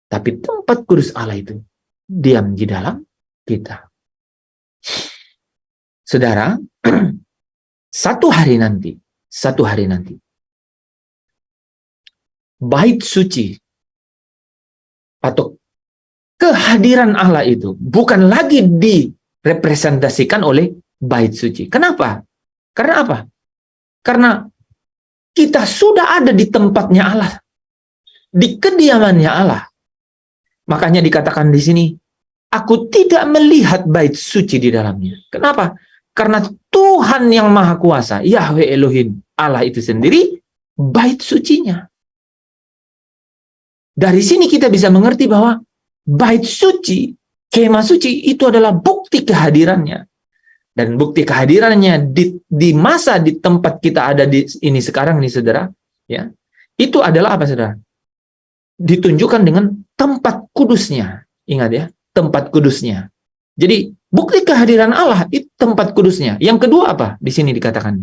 tapi tempat kudus Allah itu diam di dalam kita. Saudara, satu hari nanti, bait suci atau kehadiran Allah itu bukan lagi direpresentasikan oleh bait suci. Kenapa? Karena apa? Karena kita sudah ada di tempatnya Allah, di kediamannya Allah. Makanya dikatakan di sini, aku tidak melihat bait suci di dalamnya. Kenapa? Karena Tuhan yang Maha Kuasa, Yahweh Elohim, Allah itu sendiri, bait sucinya. Dari sini kita bisa mengerti bahwa bait suci, kemah suci, itu adalah bukti kehadirannya. Dan bukti kehadirannya di masa, di tempat kita ada di ini sekarang nih, saudara, ya, itu adalah apa, saudara? Ditunjukkan dengan tempat kudusnya. Ingat ya, tempat kudusnya. Jadi bukti kehadiran Allah itu tempat kudusnya. Yang kedua apa? Di sini dikatakan,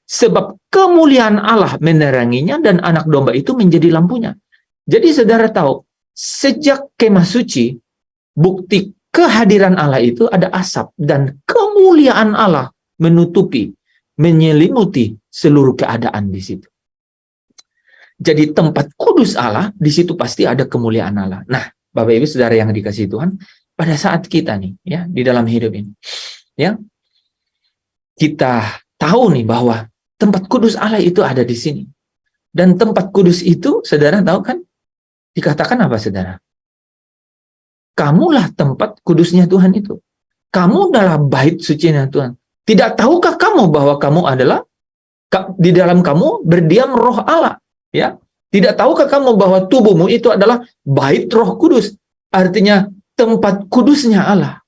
sebab kemuliaan Allah meneranginya dan anak domba itu menjadi lampunya. Jadi saudara tahu, sejak kemah suci, bukti kehadiran Allah itu ada asap dan kemuliaan Allah menutupi, menyelimuti seluruh keadaan di situ. Jadi tempat kudus Allah, di situ pasti ada kemuliaan Allah. Nah, Bapak Ibu Saudara yang dikasihi Tuhan, pada saat kita nih, ya, di dalam hidup ini, ya, kita tahu nih bahwa tempat kudus Allah itu ada di sini. Dan tempat kudus itu, saudara tahu kan, dikatakan apa, saudara? Kamulah tempat kudusnya Tuhan itu. Kamu adalah bait sucinya Tuhan. Tidak tahukah kamu bahwa kamu adalah, di dalam kamu berdiam Roh Allah? Ya, tidak tahukah kamu bahwa tubuhmu itu adalah bait Roh Kudus? Artinya tempat kudusnya Allah.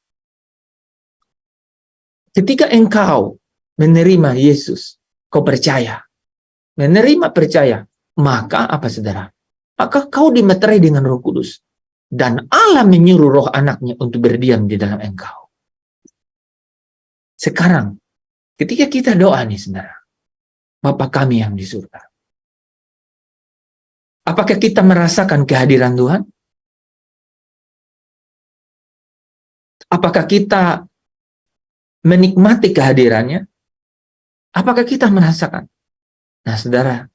Ketika engkau menerima Yesus, kau percaya, percaya, maka apa, saudara? Maka kau dimeterai dengan Roh Kudus. Dan Allah menyuruh Roh anaknya untuk berdiam di dalam engkau. Sekarang, ketika kita doa nih, saudara, Bapa kami yang di surga, apakah kita merasakan kehadiran Tuhan? Apakah kita menikmati kehadirannya? Apakah kita merasakan? Nah, saudara,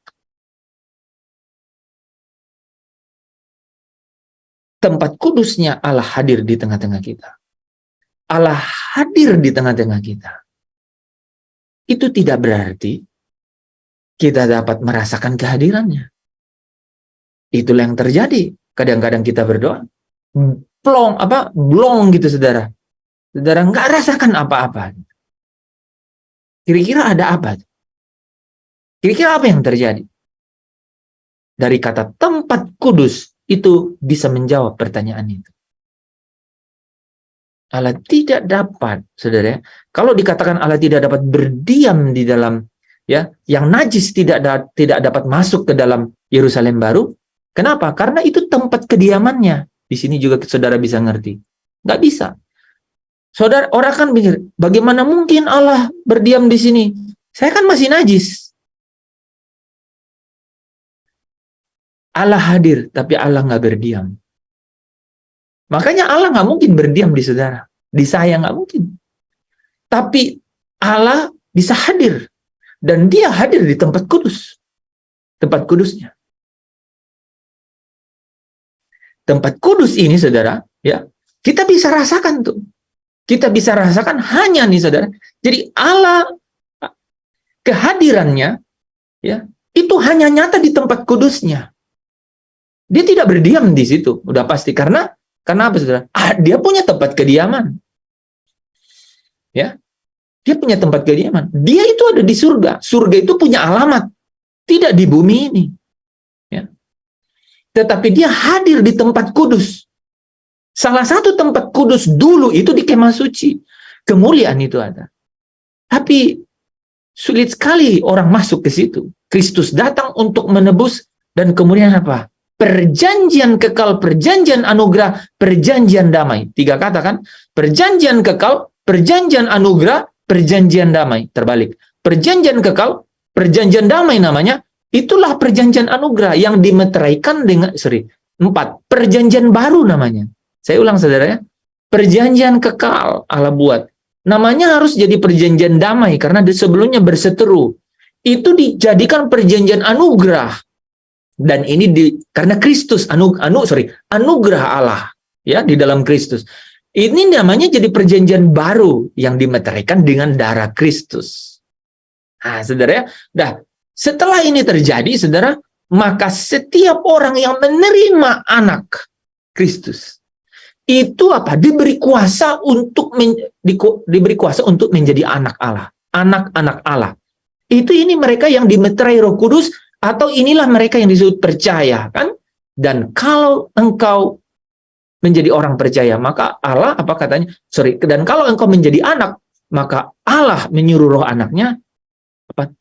tempat kudusnya Allah hadir di tengah-tengah kita. Allah hadir di tengah-tengah kita. Itu tidak berarti kita dapat merasakan kehadirannya. Itulah yang terjadi. Kadang-kadang kita berdoa, blong gitu saudara. Saudara nggak rasakan apa-apa. Kira-kira ada apa? Kira-kira apa yang terjadi? Dari kata tempat kudus itu bisa menjawab pertanyaan itu. Allah tidak dapat, saudara. Kalau dikatakan Allah tidak dapat berdiam di dalam, ya, yang najis tidak dapat masuk ke dalam Yerusalem baru. Kenapa? Karena itu tempat kediamannya. Di sini juga saudara bisa ngerti. Nggak bisa. Saudara, orang kan pikir, bagaimana mungkin Allah berdiam di sini? Saya kan masih najis. Allah hadir, tapi Allah nggak berdiam. Makanya Allah nggak mungkin berdiam di saudara. Di saya nggak mungkin. Tapi Allah bisa hadir. Dan dia hadir di tempat kudus. Tempat kudusnya. Tempat kudus ini, saudara, ya, kita bisa rasakan tuh. Kita bisa rasakan hanya nih, saudara. Jadi Allah, kehadirannya, ya, itu hanya nyata di tempat kudusnya. Dia tidak berdiam di situ, udah pasti. Karena apa, saudara? Dia punya tempat kediaman. Ya, dia punya tempat kediaman. Dia itu ada di surga. Surga itu punya alamat, tidak di bumi ini. Ya. Tetapi dia hadir di tempat kudus. Salah satu tempat kudus dulu itu di kemah suci. Kemuliaan itu ada. Tapi sulit sekali orang masuk ke situ. Kristus datang untuk menebus, dan kemudian apa? Perjanjian kekal, perjanjian anugerah, perjanjian damai. 3 kata kan? Perjanjian kekal, perjanjian anugerah, perjanjian damai. Terbalik. Perjanjian kekal, perjanjian damai namanya, itulah perjanjian anugerah yang dimeteraikan dengan, 4. Perjanjian baru namanya. Saya ulang, saudara, ya. Perjanjian kekal Allah buat. Namanya harus jadi perjanjian damai karena sebelumnya berseteru. Itu dijadikan perjanjian anugerah. Dan ini karena Kristus anugerah Allah, ya, di dalam Kristus. Ini namanya jadi perjanjian baru yang dimeteraikan dengan darah Kristus. Nah, saudara, ya. Setelah ini terjadi, saudara, maka setiap orang yang menerima anak Kristus itu apa? Diberi kuasa untuk menjadi anak Allah, anak-anak Allah. Ini mereka yang dimeterai Roh Kudus, atau inilah mereka yang disebut percaya, kan? Dan kalau engkau menjadi orang percaya, maka Allah apa katanya? Dan kalau engkau menjadi anak, maka Allah menyuruh roh anaknya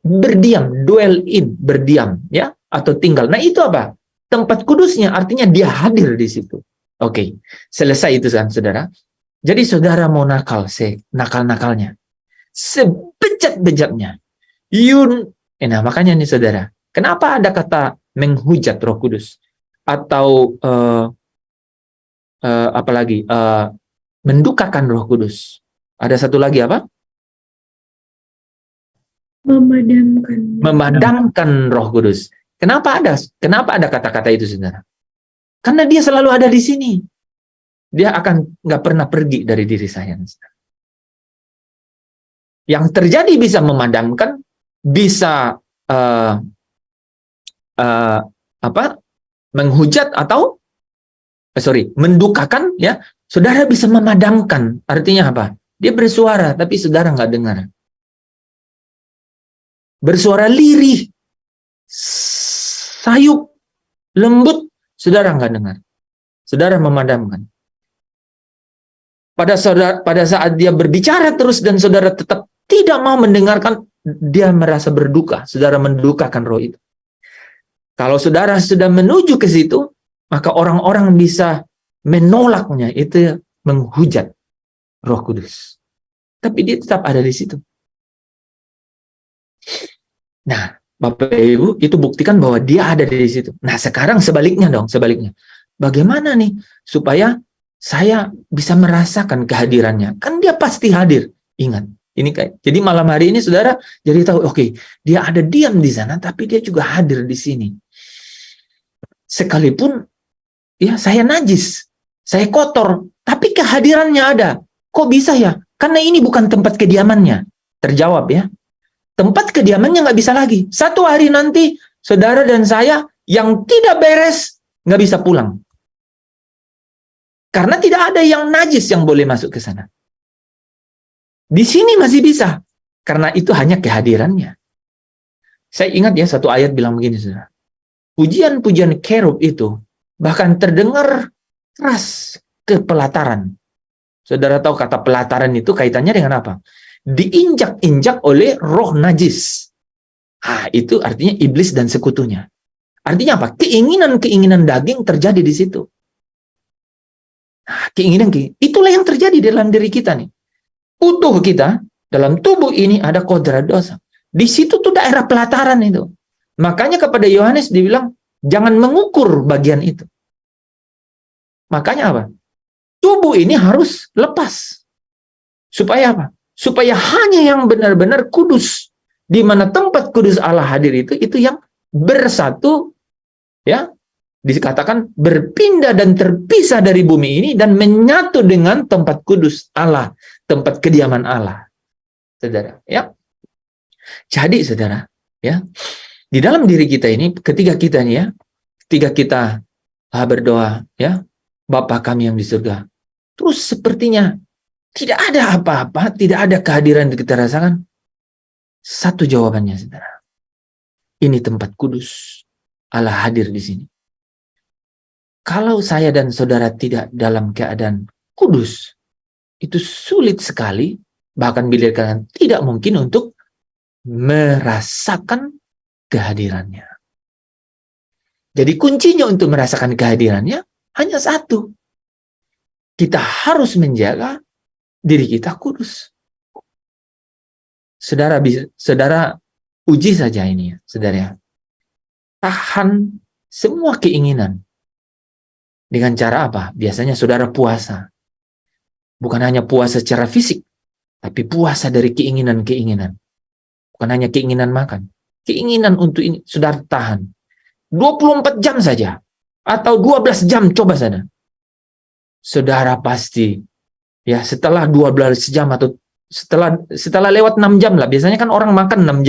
berdiam, dwell in, berdiam, ya, atau tinggal. Nah, itu apa? Tempat kudusnya, artinya dia hadir di situ. Oke, selesai itu kan, saudara. Jadi saudara mau nakal-nakalnya, sebejat-bejatnya. Nah, makanya nih, saudara, kenapa ada kata menghujat Roh Kudus? Atau apalagi mendukakan Roh Kudus? Ada satu lagi apa? Memadamkan Roh Kudus. Kenapa ada kata-kata itu, saudara? Karena dia selalu ada di sini. Dia akan nggak pernah pergi dari diri saya. Yang terjadi bisa memadamkan, bisa menghujat atau mendukakan, ya. Saudara bisa memadamkan. Artinya apa? Dia bersuara tapi saudara nggak dengar. Bersuara lirih, sayup, lembut, saudara nggak dengar. Saudara memadamkan. Pada saat dia berbicara terus dan saudara tetap tidak mau mendengarkan, dia merasa berduka. Saudara mendukakan roh itu. Kalau saudara sudah menuju ke situ, maka orang-orang bisa menolaknya. Itu menghujat Roh Kudus. Tapi dia tetap ada di situ. Nah, Bapak Ibu, itu buktikan bahwa dia ada di situ. Nah, sekarang sebaliknya. Bagaimana nih supaya saya bisa merasakan kehadirannya? Kan dia pasti hadir. Ingat, ini jadi malam hari ini saudara jadi tahu, oke, dia ada diam di sana, tapi dia juga hadir di sini. Sekalipun ya saya najis, saya kotor, tapi kehadirannya ada. Kok bisa ya? Karena ini bukan tempat kediamannya. Terjawab ya. Tempat kediamannya nggak bisa lagi. Satu hari nanti saudara dan saya yang tidak beres nggak bisa pulang. Karena tidak ada yang najis yang boleh masuk ke sana. Di sini masih bisa, karena itu hanya kehadirannya. Saya ingat ya, satu ayat bilang begini, saudara. Pujian-pujian kerub itu bahkan terdengar keras ke pelataran. Saudara tahu kata pelataran itu kaitannya dengan apa? Diinjak-injak oleh roh najis. Itu artinya iblis dan sekutunya. Artinya apa? Keinginan-keinginan daging terjadi di situ. Keinginan itulah yang terjadi dalam diri kita nih. Utuh kita dalam tubuh ini ada kodrat dosa. Di situ tuh daerah pelataran itu. Makanya kepada Yohanes dibilang jangan mengukur bagian itu. Makanya apa? Tubuh ini harus lepas. Supaya apa? Supaya hanya yang benar-benar kudus, di mana tempat kudus Allah hadir itu yang bersatu, ya, dikatakan berpindah dan terpisah dari bumi ini dan menyatu dengan tempat kudus Allah, tempat kediaman Allah. Saudara, ya. Jadi saudara, ya, di dalam diri kita ini ketika kita berdoa, ya, Bapa kami yang di surga, terus sepertinya tidak ada apa-apa, tidak ada kehadiran yang kita rasakan. Satu jawabannya, saudara. Ini tempat kudus. Allah hadir di sini. Kalau saya dan saudara tidak dalam keadaan kudus, itu sulit sekali, bahkan bila kalian tidak mungkin untuk merasakan kehadirannya. Jadi kuncinya untuk merasakan kehadirannya hanya satu. Kita harus menjaga diri kita kudus. Saudara uji saja ini ya, saudara. Tahan semua keinginan. Dengan cara apa? Biasanya saudara puasa. Bukan hanya puasa secara fisik, tapi puasa dari keinginan-keinginan. Bukan hanya keinginan makan. Keinginan untuk ini, saudara tahan. 24 jam saja. Atau 12 jam, coba saja. Saudara pasti, ya setelah 12 jam atau setelah lewat 6 jam lah. Biasanya kan orang makan 6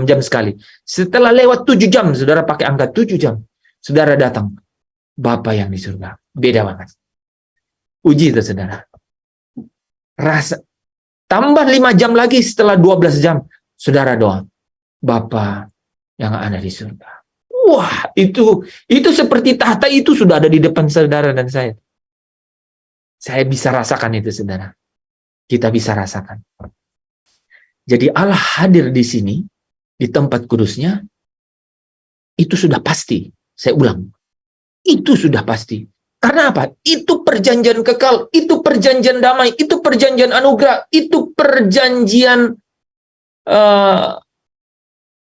jam sekali. Setelah lewat 7 jam, saudara pakai angka 7 jam. Saudara datang. Bapa yang di surga. Beda banget. Uji itu saudara. Tambah 5 jam lagi setelah 12 jam. Saudara doa. Bapa yang ada di surga. Wah, itu seperti tahta itu sudah ada di depan saudara dan saya. Saya bisa rasakan itu, saudara. Kita bisa rasakan. Jadi Allah hadir di sini, di tempat kudusnya, itu sudah pasti. Saya ulang. Itu sudah pasti. Karena apa? Itu perjanjian kekal, itu perjanjian damai, itu perjanjian anugerah, itu perjanjian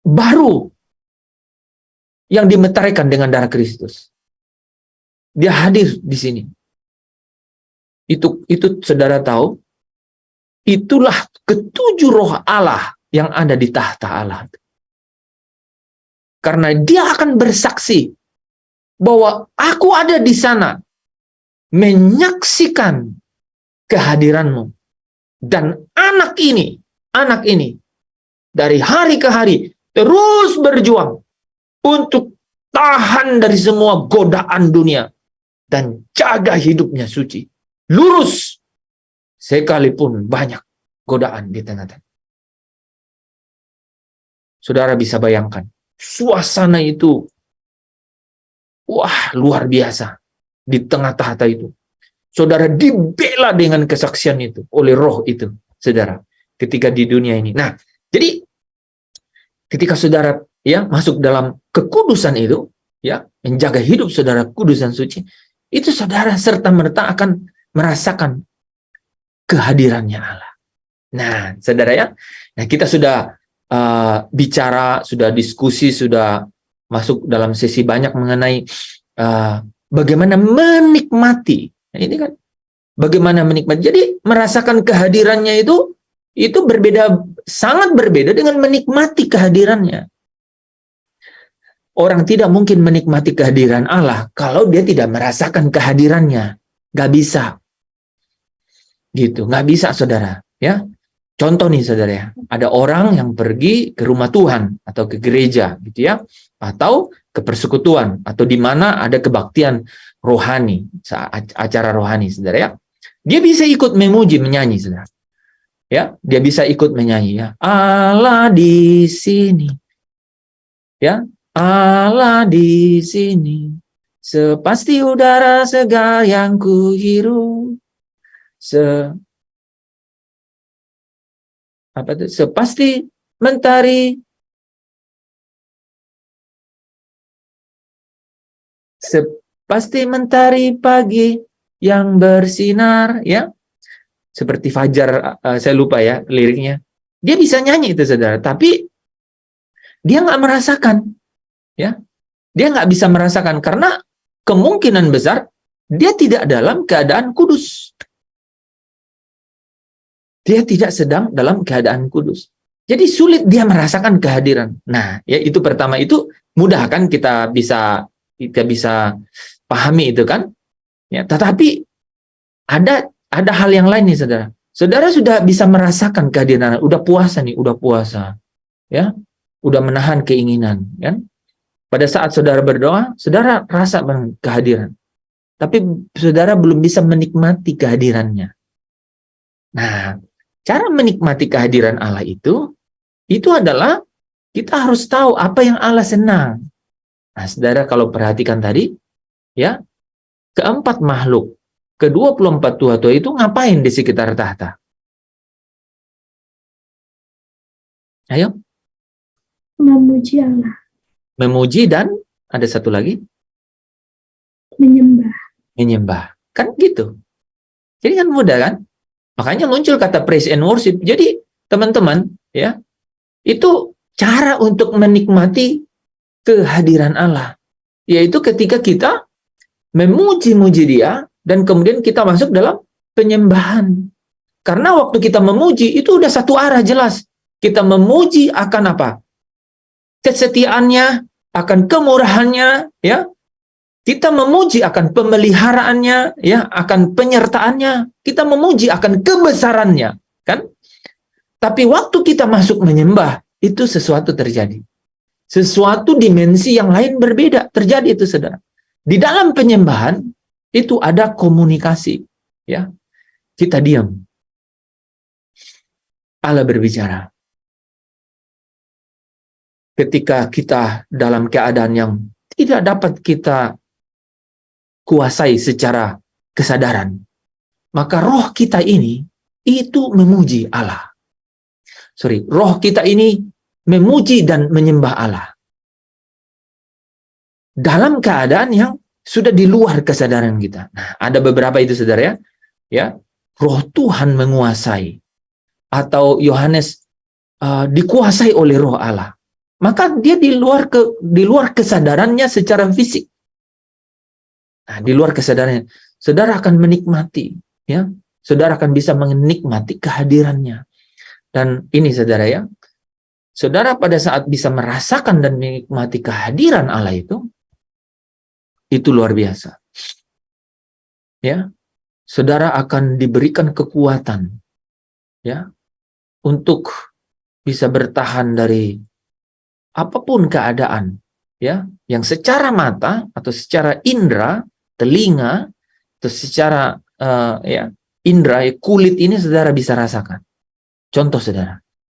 baru yang dimeteraikan dengan darah Kristus. Dia hadir di sini. Itu saudara tahu, itulah ketujuh roh Allah yang ada di tahta Allah. Karena dia akan bersaksi bahwa aku ada di sana menyaksikan kehadiranmu. Dan anak ini dari hari ke hari terus berjuang untuk tahan dari semua godaan dunia dan jaga hidupnya suci. Lurus sekalipun banyak godaan di tengah-tengah. Saudara bisa bayangkan suasana itu, wah, luar biasa di tengah tahta itu. Saudara dibela dengan kesaksian itu oleh roh itu, saudara, ketika di dunia ini. Nah, jadi ketika saudara ya masuk dalam kekudusan itu, ya, menjaga hidup saudara kudus dan suci, itu saudara serta-merta akan merasakan kehadirannya Allah. Nah, saudara ya, nah kita sudah bicara, sudah diskusi, sudah masuk dalam sesi banyak mengenai bagaimana menikmati. Nah, ini kan bagaimana menikmati. Jadi merasakan kehadirannya itu berbeda, sangat berbeda dengan menikmati kehadirannya. Orang tidak mungkin menikmati kehadiran Allah kalau dia tidak merasakan kehadirannya. Gak bisa. Gitu, nggak bisa, saudara. Ya, contoh nih, saudara ya, ada orang yang pergi ke rumah Tuhan atau ke gereja, gitu ya, atau ke persekutuan, atau di mana ada kebaktian rohani, acara rohani, saudara ya, dia bisa ikut memuji, menyanyi, saudara. Ya, dia bisa ikut menyanyi ya. Allah di sini. Ya, Allah di sini. Sepasti udara segar yang kuhirup. Sepasti mentari. Sepasti mentari pagi yang bersinar, ya. Seperti fajar, saya lupa ya liriknya. Dia bisa nyanyi itu, saudara, tapi dia nggak merasakan, ya. Dia nggak bisa merasakan karena kemungkinan besar dia tidak dalam keadaan kudus. Dia tidak sedang dalam keadaan kudus. Jadi sulit dia merasakan kehadiran. Nah, ya itu pertama, itu mudah kan kita bisa pahami itu kan. Ya, tetapi ada hal yang lain nih, saudara. Saudara sudah bisa merasakan kehadiran, udah puasa nih, udah puasa. Ya, udah menahan keinginan, kan? Pada saat saudara berdoa, saudara rasa kehadiran. Tapi saudara belum bisa menikmati kehadirannya. Nah, cara menikmati kehadiran Allah itu adalah kita harus tahu apa yang Allah senang. Nah, saudara kalau perhatikan tadi, ya, keempat makhluk, ke-24 tua-tua itu ngapain di sekitar tahta? Ayo. Memuji Allah. Memuji dan ada satu lagi? Menyembah. Menyembah. Kan gitu. Jadi kan mudah kan? Makanya muncul kata praise and worship. Jadi teman-teman, ya, itu cara untuk menikmati kehadiran Allah. Yaitu ketika kita memuji-muji Dia, dan kemudian kita masuk dalam penyembahan. Karena waktu kita memuji, itu udah satu arah jelas. Kita memuji akan apa? Kesetiaannya, akan kemurahannya, ya. Kita memuji akan pemeliharaannya, ya, akan penyertaannya. Kita memuji akan kebesarannya, kan? Tapi waktu kita masuk menyembah, itu sesuatu terjadi. Sesuatu dimensi yang lain berbeda terjadi itu, saudara. Di dalam penyembahan itu ada komunikasi, ya. Kita diam. Allah berbicara. Ketika kita dalam keadaan yang tidak dapat kita kuasai secara kesadaran, maka roh kita ini itu memuji Allah. Roh kita ini memuji dan menyembah Allah. Dalam keadaan yang sudah di luar kesadaran kita. Nah, ada beberapa itu, saudara, ya. Roh Tuhan menguasai, atau Yohanes dikuasai oleh Roh Allah. Maka dia di luar kesadarannya secara fisik. Nah, di luar kesadarannya, saudara akan menikmati, ya. Saudara akan bisa menikmati kehadirannya. Dan ini, saudara, ya. Saudara pada saat bisa merasakan dan menikmati kehadiran Allah itu luar biasa. Ya. Saudara akan diberikan kekuatan, ya, untuk bisa bertahan dari apapun keadaan, ya, yang secara mata atau secara indera, telinga, atau secara indera, kulit ini saudara bisa rasakan. Contoh,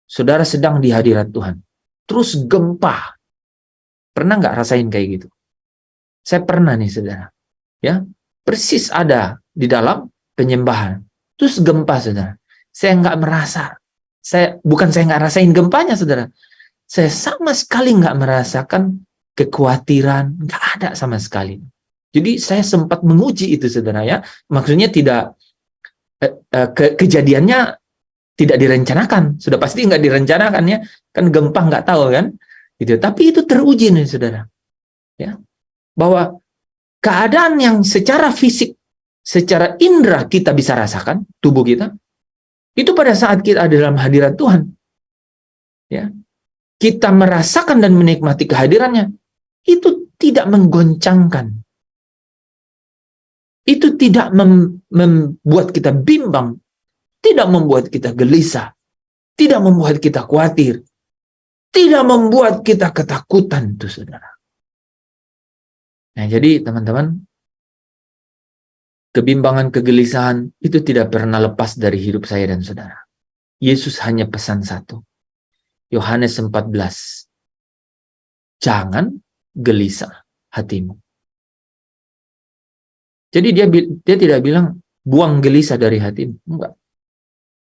saudara sedang di hadirat Tuhan, terus gempa. Pernah nggak rasain kayak gitu? Saya pernah nih, saudara. Ya, persis ada di dalam penyembahan. Terus gempa, saudara. Saya nggak merasa. Bukan saya nggak rasain gempanya, saudara. Saya sama sekali nggak merasakan kekhawatiran. Nggak ada sama sekali. Jadi saya sempat memuji itu, saudara, ya. Maksudnya tidak, kejadiannya tidak direncanakan. Sudah pasti nggak direncanakan, ya. Kan gempa nggak tahu, kan. Gitu. Tapi itu teruji nih, saudara. Ya. Bahwa keadaan yang secara fisik, secara indera kita bisa rasakan, tubuh kita, itu pada saat kita ada dalam hadirat Tuhan, ya, kita merasakan dan menikmati kehadirannya, itu tidak menggoncangkan, itu tidak membuat kita bimbang, tidak membuat kita gelisah, tidak membuat kita khawatir, tidak membuat kita ketakutan, itu, saudara. Nah, jadi teman-teman, kebimbangan, kegelisahan itu tidak pernah lepas dari hidup saya dan saudara. Yesus hanya pesan satu. Yohanes 14. Jangan gelisah hatimu. Jadi dia tidak bilang buang gelisah dari hatimu. Enggak.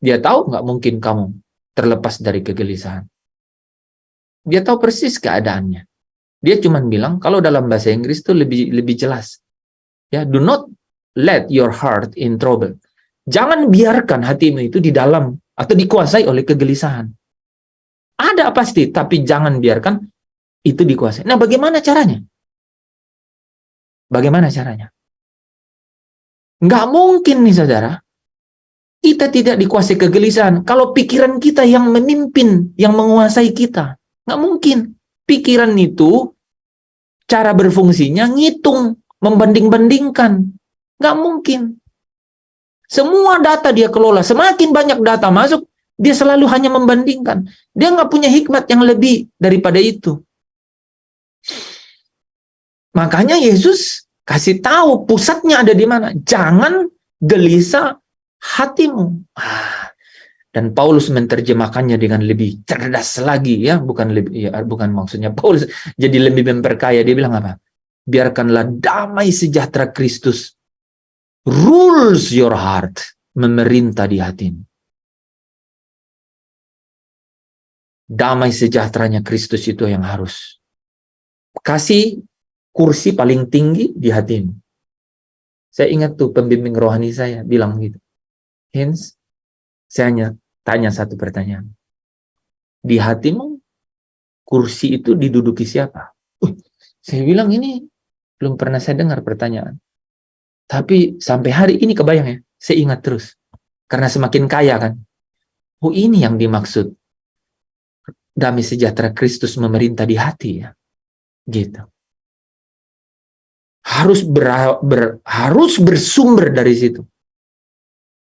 Dia tahu nggak mungkin kamu terlepas dari kegelisahan. Dia tahu persis keadaannya. Dia cuma bilang, kalau dalam bahasa Inggris itu lebih jelas. Ya, do not let your heart in trouble. Jangan biarkan hatimu itu di dalam atau dikuasai oleh kegelisahan. Ada pasti, tapi jangan biarkan itu dikuasai. Nah, bagaimana caranya? Bagaimana caranya? Nggak mungkin nih, saudara. Kita tidak dikuasai kegelisahan kalau pikiran kita yang memimpin, yang menguasai kita. Nggak mungkin. Pikiran itu cara berfungsinya ngitung, membanding-bandingkan. Nggak mungkin. Semua data dia kelola. Semakin banyak data masuk, dia selalu hanya membandingkan. Dia nggak punya hikmat yang lebih daripada itu. Makanya Yesus kasih tahu pusatnya ada di mana. Jangan gelisah hatimu. Dan Paulus menerjemahkannya dengan lebih cerdas lagi, ya, bukan maksudnya Paulus jadi lebih memperkaya. Dia bilang apa? Biarkanlah damai sejahtera Kristus rules your heart, memerintah di hatimu. Damai sejahteranya Kristus itu yang harus kasih kursi paling tinggi di hatimu. Saya ingat tuh pembimbing rohani saya bilang gitu. Hens, saya hanya tanya satu pertanyaan. Di hatimu, kursi itu diduduki siapa? Saya bilang ini belum pernah saya dengar pertanyaan. Tapi sampai hari ini kebayang ya, saya ingat terus. Karena semakin kaya kan. Oh, ini yang dimaksud. Damai sejahtera Kristus memerintah di hati, ya. Gitu. Harus bersumber dari situ.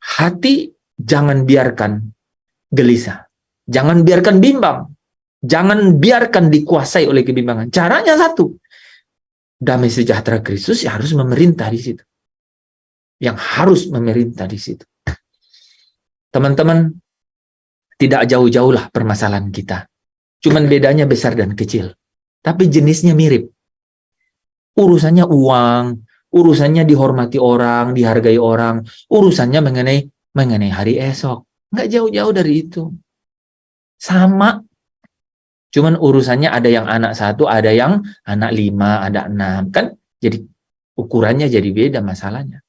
Hati jangan biarkan gelisah. Jangan biarkan bimbang. Jangan biarkan dikuasai oleh kebimbangan. Caranya satu. Damai sejahtera Kristus ya harus memerintah di situ. Yang harus memerintah di situ. Teman-teman, tidak jauh-jauh lah permasalahan kita. Cuman bedanya besar dan kecil. Tapi jenisnya mirip. Urusannya uang, urusannya dihormati orang, dihargai orang, urusannya mengenai hari esok. Nggak jauh-jauh dari itu. Sama. Cuman urusannya ada yang anak 1, ada yang anak 5, ada 6. Kan jadi ukurannya jadi beda masalahnya.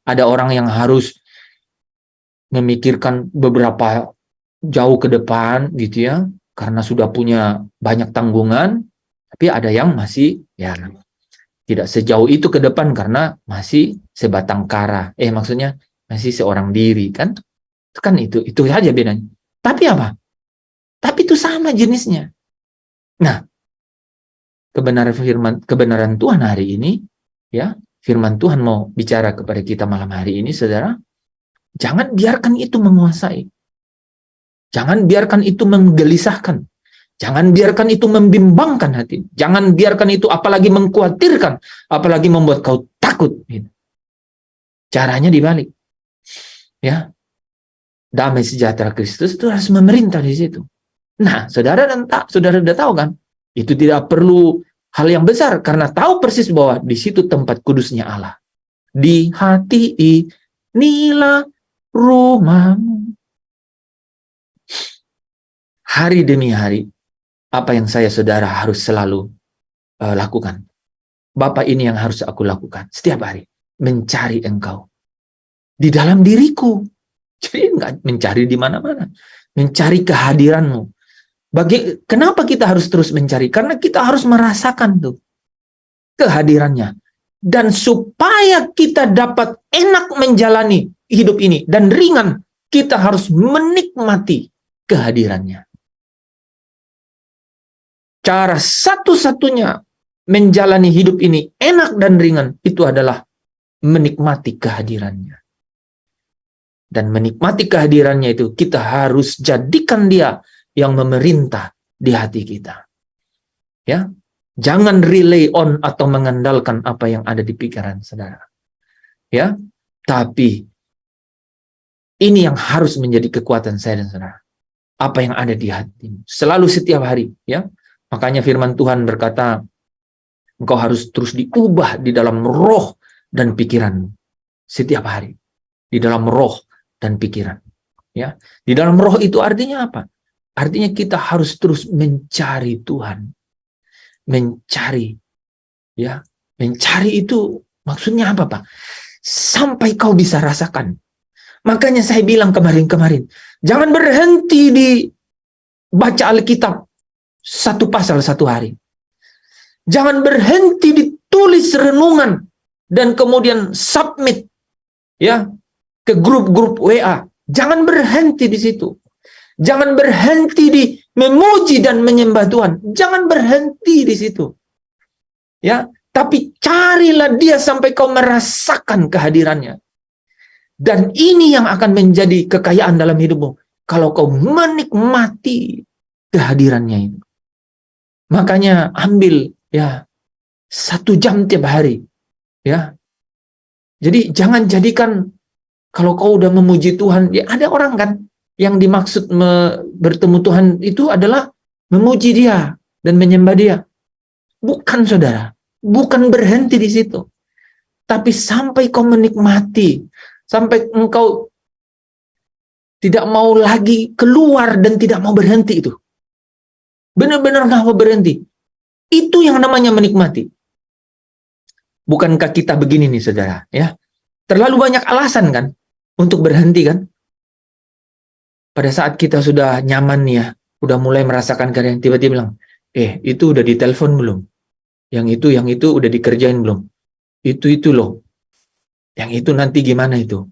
Ada orang yang harus memikirkan beberapa jauh ke depan gitu ya, karena sudah punya banyak tanggungan, tapi ada yang masih ya tidak sejauh itu ke depan karena masih sebatang kara. Maksudnya masih seorang diri kan? Itu saja bedanya. Tapi apa? Tapi itu sama jenisnya. Nah, kebenaran Tuhan hari ini, ya, firman Tuhan mau bicara kepada kita malam hari ini, saudara. Jangan biarkan itu menguasai. Jangan biarkan itu menggelisahkan. Jangan biarkan itu membimbangkan hati. Jangan biarkan itu apalagi mengkhawatirkan, apalagi membuat kau takut. Caranya dibalik. Ya, damai sejahtera Kristus itu harus memerintah di situ. Nah, saudara sudah tahu kan? Itu tidak perlu hal yang besar karena tahu persis bahwa di situ tempat kudusnya Allah. Di hati inilah rumahmu. Hari demi hari, apa yang saudara harus selalu lakukan? Bapa, ini yang harus aku lakukan setiap hari. Mencari Engkau. Di dalam diriku. Jadi enggak mencari di mana-mana. Mencari kehadiran-Mu. Kenapa kita harus terus mencari? Karena kita harus merasakan tuh kehadirannya. Dan supaya kita dapat enak menjalani hidup ini dan ringan, kita harus menikmati kehadirannya. Cara satu-satunya menjalani hidup ini enak dan ringan itu adalah menikmati kehadirannya. Dan menikmati kehadirannya itu kita harus jadikan dia yang memerintah di hati kita. Ya, jangan rely on atau mengandalkan apa yang ada di pikiran saudara. Ya, tapi ini yang harus menjadi kekuatan saya dan saudara. Apa yang ada di hatimu. Selalu setiap hari. Ya, makanya firman Tuhan berkata, engkau harus terus diubah di dalam roh dan pikiranmu. Setiap hari. Di dalam roh dan pikiran. Ya, di dalam roh itu artinya apa? Artinya kita harus terus mencari Tuhan. Mencari. Ya, mencari itu maksudnya apa, Pak? Sampai kau bisa rasakan. Makanya saya bilang kemarin-kemarin, jangan berhenti di baca Alkitab satu pasal satu hari. Jangan berhenti ditulis renungan dan kemudian submit ya ke grup-grup WA. Jangan berhenti di situ. Jangan berhenti di memuji dan menyembah Tuhan. Jangan berhenti di situ. Ya, tapi carilah dia sampai kau merasakan kehadirannya. Dan ini yang akan menjadi kekayaan dalam hidupmu. Kalau kau menikmati kehadirannya itu. Makanya ambil ya 1 jam tiap hari. Ya. Jadi jangan jadikan kalau kau udah memuji Tuhan, ya ada orang kan yang dimaksud bertemu Tuhan itu adalah memuji dia dan menyembah dia. Bukan, saudara. Bukan berhenti di situ. Tapi sampai kau menikmati, sampai engkau tidak mau lagi keluar dan tidak mau berhenti itu. Benar-benar nggak mau berhenti. Itu yang namanya menikmati. Bukankah kita begini nih, saudara? Ya, terlalu banyak alasan kan untuk berhenti kan? Pada saat kita sudah nyaman nih ya, udah mulai merasakan keadaan, tiba-tiba bilang, itu udah ditelepon belum? Yang itu udah dikerjain belum? Itu loh. Yang itu nanti gimana itu?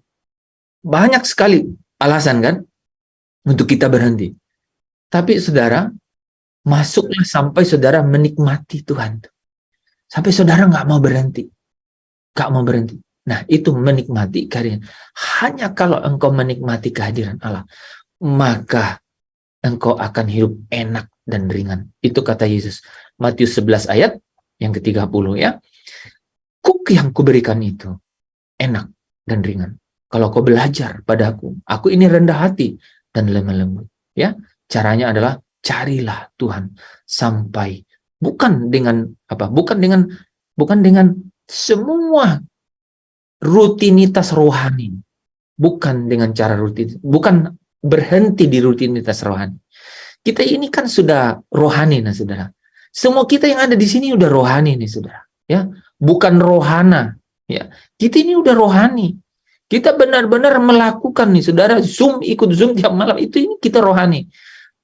Banyak sekali alasan kan untuk kita berhenti. Tapi saudara, masuklah sampai saudara menikmati Tuhan. Sampai saudara nggak mau berhenti. Nggak mau berhenti. Nah, itu menikmati kehadiran. Hanya kalau engkau menikmati kehadiran Allah, maka engkau akan hidup enak dan ringan. Itu kata Yesus. Matius 11 ayat yang ke-30 ya. Kuk yang kuberikan itu enak dan ringan. Kalau kau belajar padaku, aku ini rendah hati dan lemah lembut. Ya, caranya adalah carilah Tuhan sampai bukan dengan apa? Bukan dengan semua rutinitas rohani. Bukan dengan cara rutin, bukan berhenti di rutinitas rohani. Kita ini kan sudah rohani, nah saudara. Semua kita yang ada di sini udah rohani nih, saudara. Ya, bukan rohana. Ya, kita ini udah rohani. Kita benar-benar melakukan nih, saudara. Ikut Zoom tiap malam itu ini kita rohani.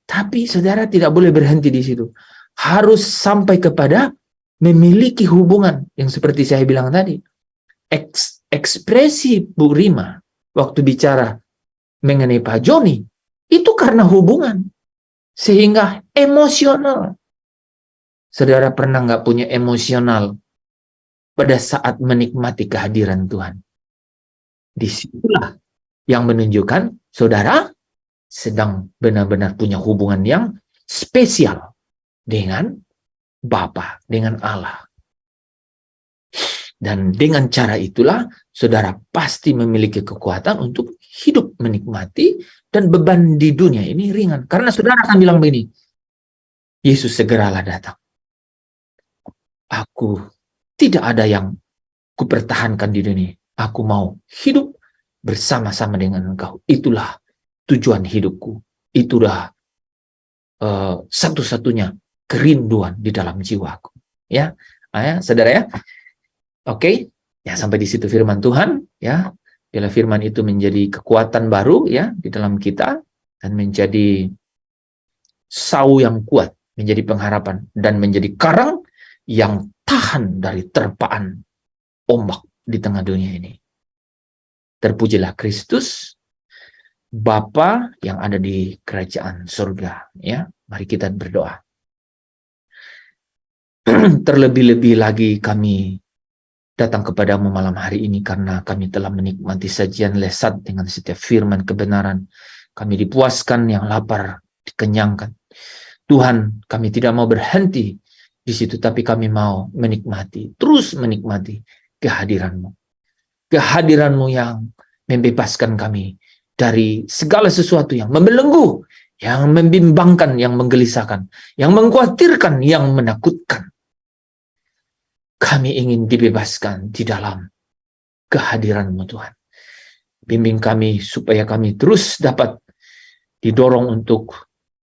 Tapi saudara tidak boleh berhenti di situ. Harus sampai kepada memiliki hubungan yang seperti saya bilang tadi. Ekspresi Bu Rima waktu bicara mengenai Pak Joni itu karena hubungan. Sehingga emosional. Saudara pernah nggak punya emosional pada saat menikmati kehadiran Tuhan? Disitulah yang menunjukkan saudara sedang benar-benar punya hubungan yang spesial dengan Bapa, dengan Allah. Dan dengan cara itulah saudara pasti memiliki kekuatan untuk hidup menikmati dan beban di dunia ini ringan. Karena saudara akan bilang begini, Yesus segeralah datang. Aku tidak ada yang kupertahankan di dunia. Aku mau hidup bersama-sama dengan engkau. Itulah tujuan hidupku. Itulah satu-satunya kerinduan di dalam jiwaku. Ya, saudara ya. Oke, ya sampai di situ firman Tuhan. Ya, bila firman itu menjadi kekuatan baru ya di dalam kita dan menjadi sau yang kuat, menjadi pengharapan dan menjadi karang yang tahan dari terpaan ombak di tengah dunia ini. Terpujilah Kristus, Bapa yang ada di kerajaan surga. Ya, mari kita berdoa. Terlebih-lebih lagi kami datang kepadamu malam hari ini karena kami telah menikmati sajian lezat dengan setiap firman kebenaran. Kami dipuaskan, yang lapar dikenyangkan. Tuhan, kami tidak mau berhenti di situ, tapi kami mau menikmati, terus menikmati kehadiran-Mu. kehadiran-Mu yang membebaskan kami dari segala sesuatu yang membelenggu, yang membimbangkan, yang menggelisahkan, yang mengkhawatirkan, yang menakutkan. Kami ingin dibebaskan di dalam kehadiran-Mu, Tuhan. Bimbing kami supaya kami terus dapat didorong untuk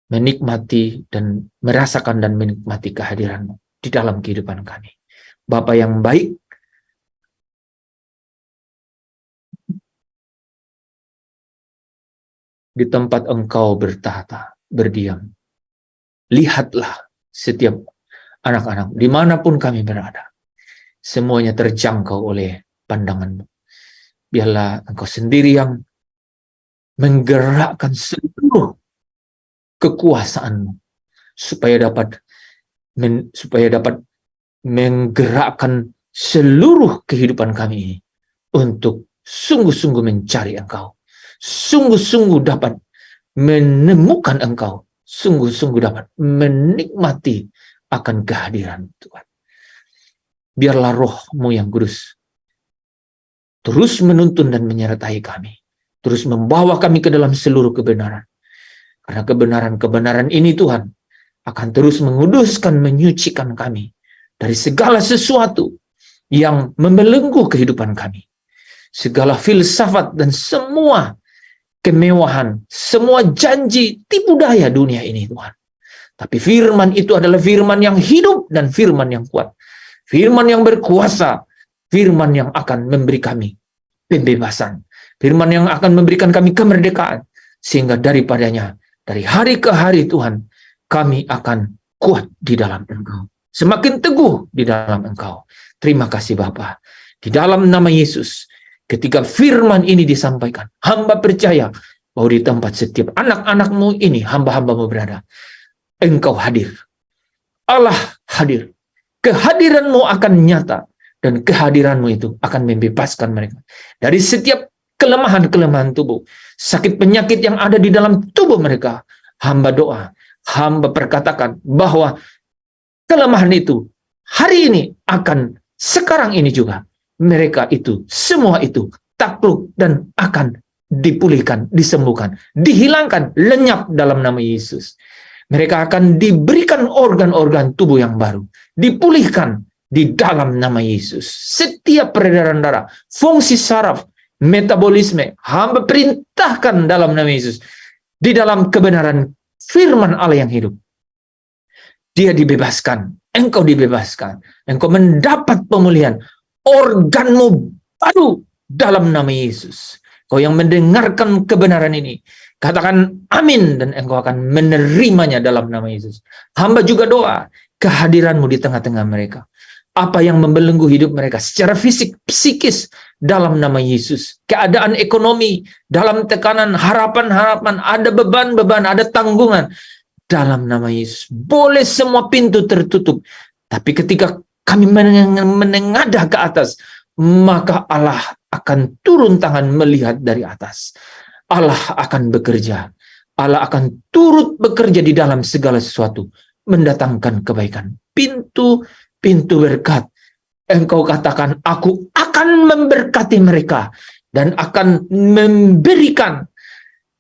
menikmati dan merasakan dan menikmati kehadiran-Mu di dalam kehidupan kami. Bapa yang baik, di tempat Engkau bertahta, berdiam, lihatlah setiap anak-anak, dimanapun kami berada, semuanya terjangkau oleh pandangan-Mu. Biarlah Engkau sendiri yang menggerakkan seluruh kekuasaan-Mu supaya dapat menggerakkan seluruh kehidupan kami ini untuk sungguh-sungguh mencari Engkau, sungguh-sungguh dapat menemukan Engkau, sungguh-sungguh dapat menikmati akan kehadiran Tuhan. Biarlah Roh-Mu yang kudus terus menuntun dan menyertai kami, terus membawa kami ke dalam seluruh kebenaran. Karena kebenaran-kebenaran ini, Tuhan, akan terus menguduskan, menyucikan kami dari segala sesuatu yang membelenggu kehidupan kami. Segala filsafat dan semua kemewahan, semua janji tipu daya dunia ini, Tuhan. Tapi firman itu adalah firman yang hidup dan firman yang kuat. Firman yang berkuasa, firman yang akan memberi kami pembebasan. Firman yang akan memberikan kami kemerdekaan. Sehingga daripadanya, dari hari ke hari, Tuhan, kami akan kuat di dalam Engkau. Semakin teguh di dalam Engkau. Terima kasih Bapa. Di dalam nama Yesus, ketika firman ini disampaikan, hamba percaya bahwa di tempat setiap anak-anak-Mu ini, hamba-hamba-Mu berada, Engkau hadir. Allah hadir. Kehadiran-Mu akan nyata, dan kehadiran-Mu itu akan membebaskan mereka dari setiap kelemahan-kelemahan tubuh, sakit penyakit yang ada di dalam tubuh mereka. Hamba doa, hamba perkatakan bahwa kelemahan itu hari ini akan, sekarang ini juga, mereka itu, semua itu takluk dan akan dipulihkan, disembuhkan, dihilangkan, lenyap dalam nama Yesus. Mereka akan diberikan organ-organ tubuh yang baru, dipulihkan di dalam nama Yesus. Setiap peredaran darah, fungsi saraf, metabolisme, hamba perintahkan dalam nama Yesus. Di dalam kebenaran firman Allah yang hidup, dia dibebaskan, engkau dibebaskan, engkau mendapat pemulihan, organmu baru dalam nama Yesus. Kau yang mendengarkan kebenaran ini, katakan amin, dan engkau akan menerimanya dalam nama Yesus. Hamba juga doa kehadiran-Mu di tengah-tengah mereka. Apa yang membelenggu hidup mereka secara fisik, psikis, dalam nama Yesus. Keadaan ekonomi, dalam tekanan, harapan-harapan, ada beban-beban, ada tanggungan, dalam nama Yesus. Boleh semua pintu tertutup, tapi ketika kami menengadah ke atas, maka Allah akan turun tangan melihat dari atas. Allah akan bekerja. Allah akan turut bekerja di dalam segala sesuatu, mendatangkan kebaikan. Pintu berkat. Engkau katakan, aku akan memberkati mereka dan akan memberikan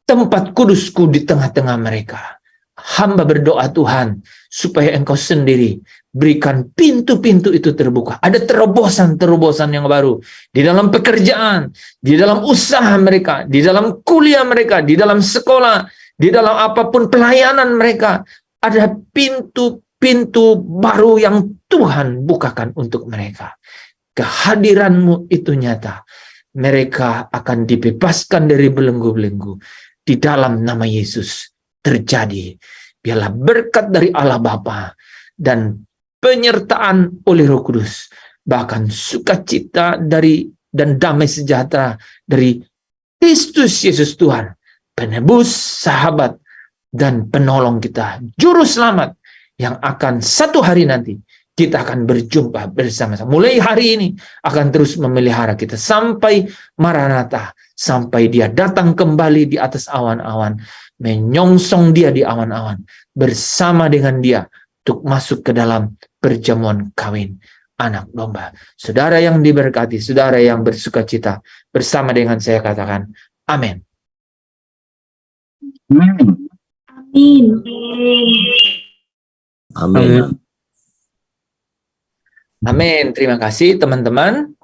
tempat kudusku di tengah-tengah mereka. Hamba berdoa Tuhan, supaya Engkau sendiri berikan pintu-pintu itu terbuka. Ada terobosan-terobosan yang baru di dalam pekerjaan, di dalam usaha mereka, di dalam kuliah mereka, di dalam sekolah, di dalam apapun pelayanan mereka. Ada pintu baru yang Tuhan bukakan untuk mereka. Kehadiran-Mu itu nyata. Mereka akan dibebaskan dari belenggu-belenggu. Di dalam nama Yesus terjadi. Biarlah berkat dari Allah Bapa dan penyertaan oleh Roh Kudus, bahkan sukacita dan damai sejahtera dari Kristus Yesus Tuhan, penebus, sahabat, dan penolong kita, juru selamat, yang akan satu hari nanti kita akan berjumpa bersama-sama. Mulai hari ini akan terus memelihara kita sampai Maranatha, sampai Dia datang kembali di atas awan-awan, menyongsong Dia di awan-awan, bersama dengan Dia untuk masuk ke dalam perjamuan kawin. anak domba. Saudara yang diberkati, saudara yang bersukacita, bersama dengan saya katakan, amin. Amin. Amin. Amin. Terima kasih teman-teman.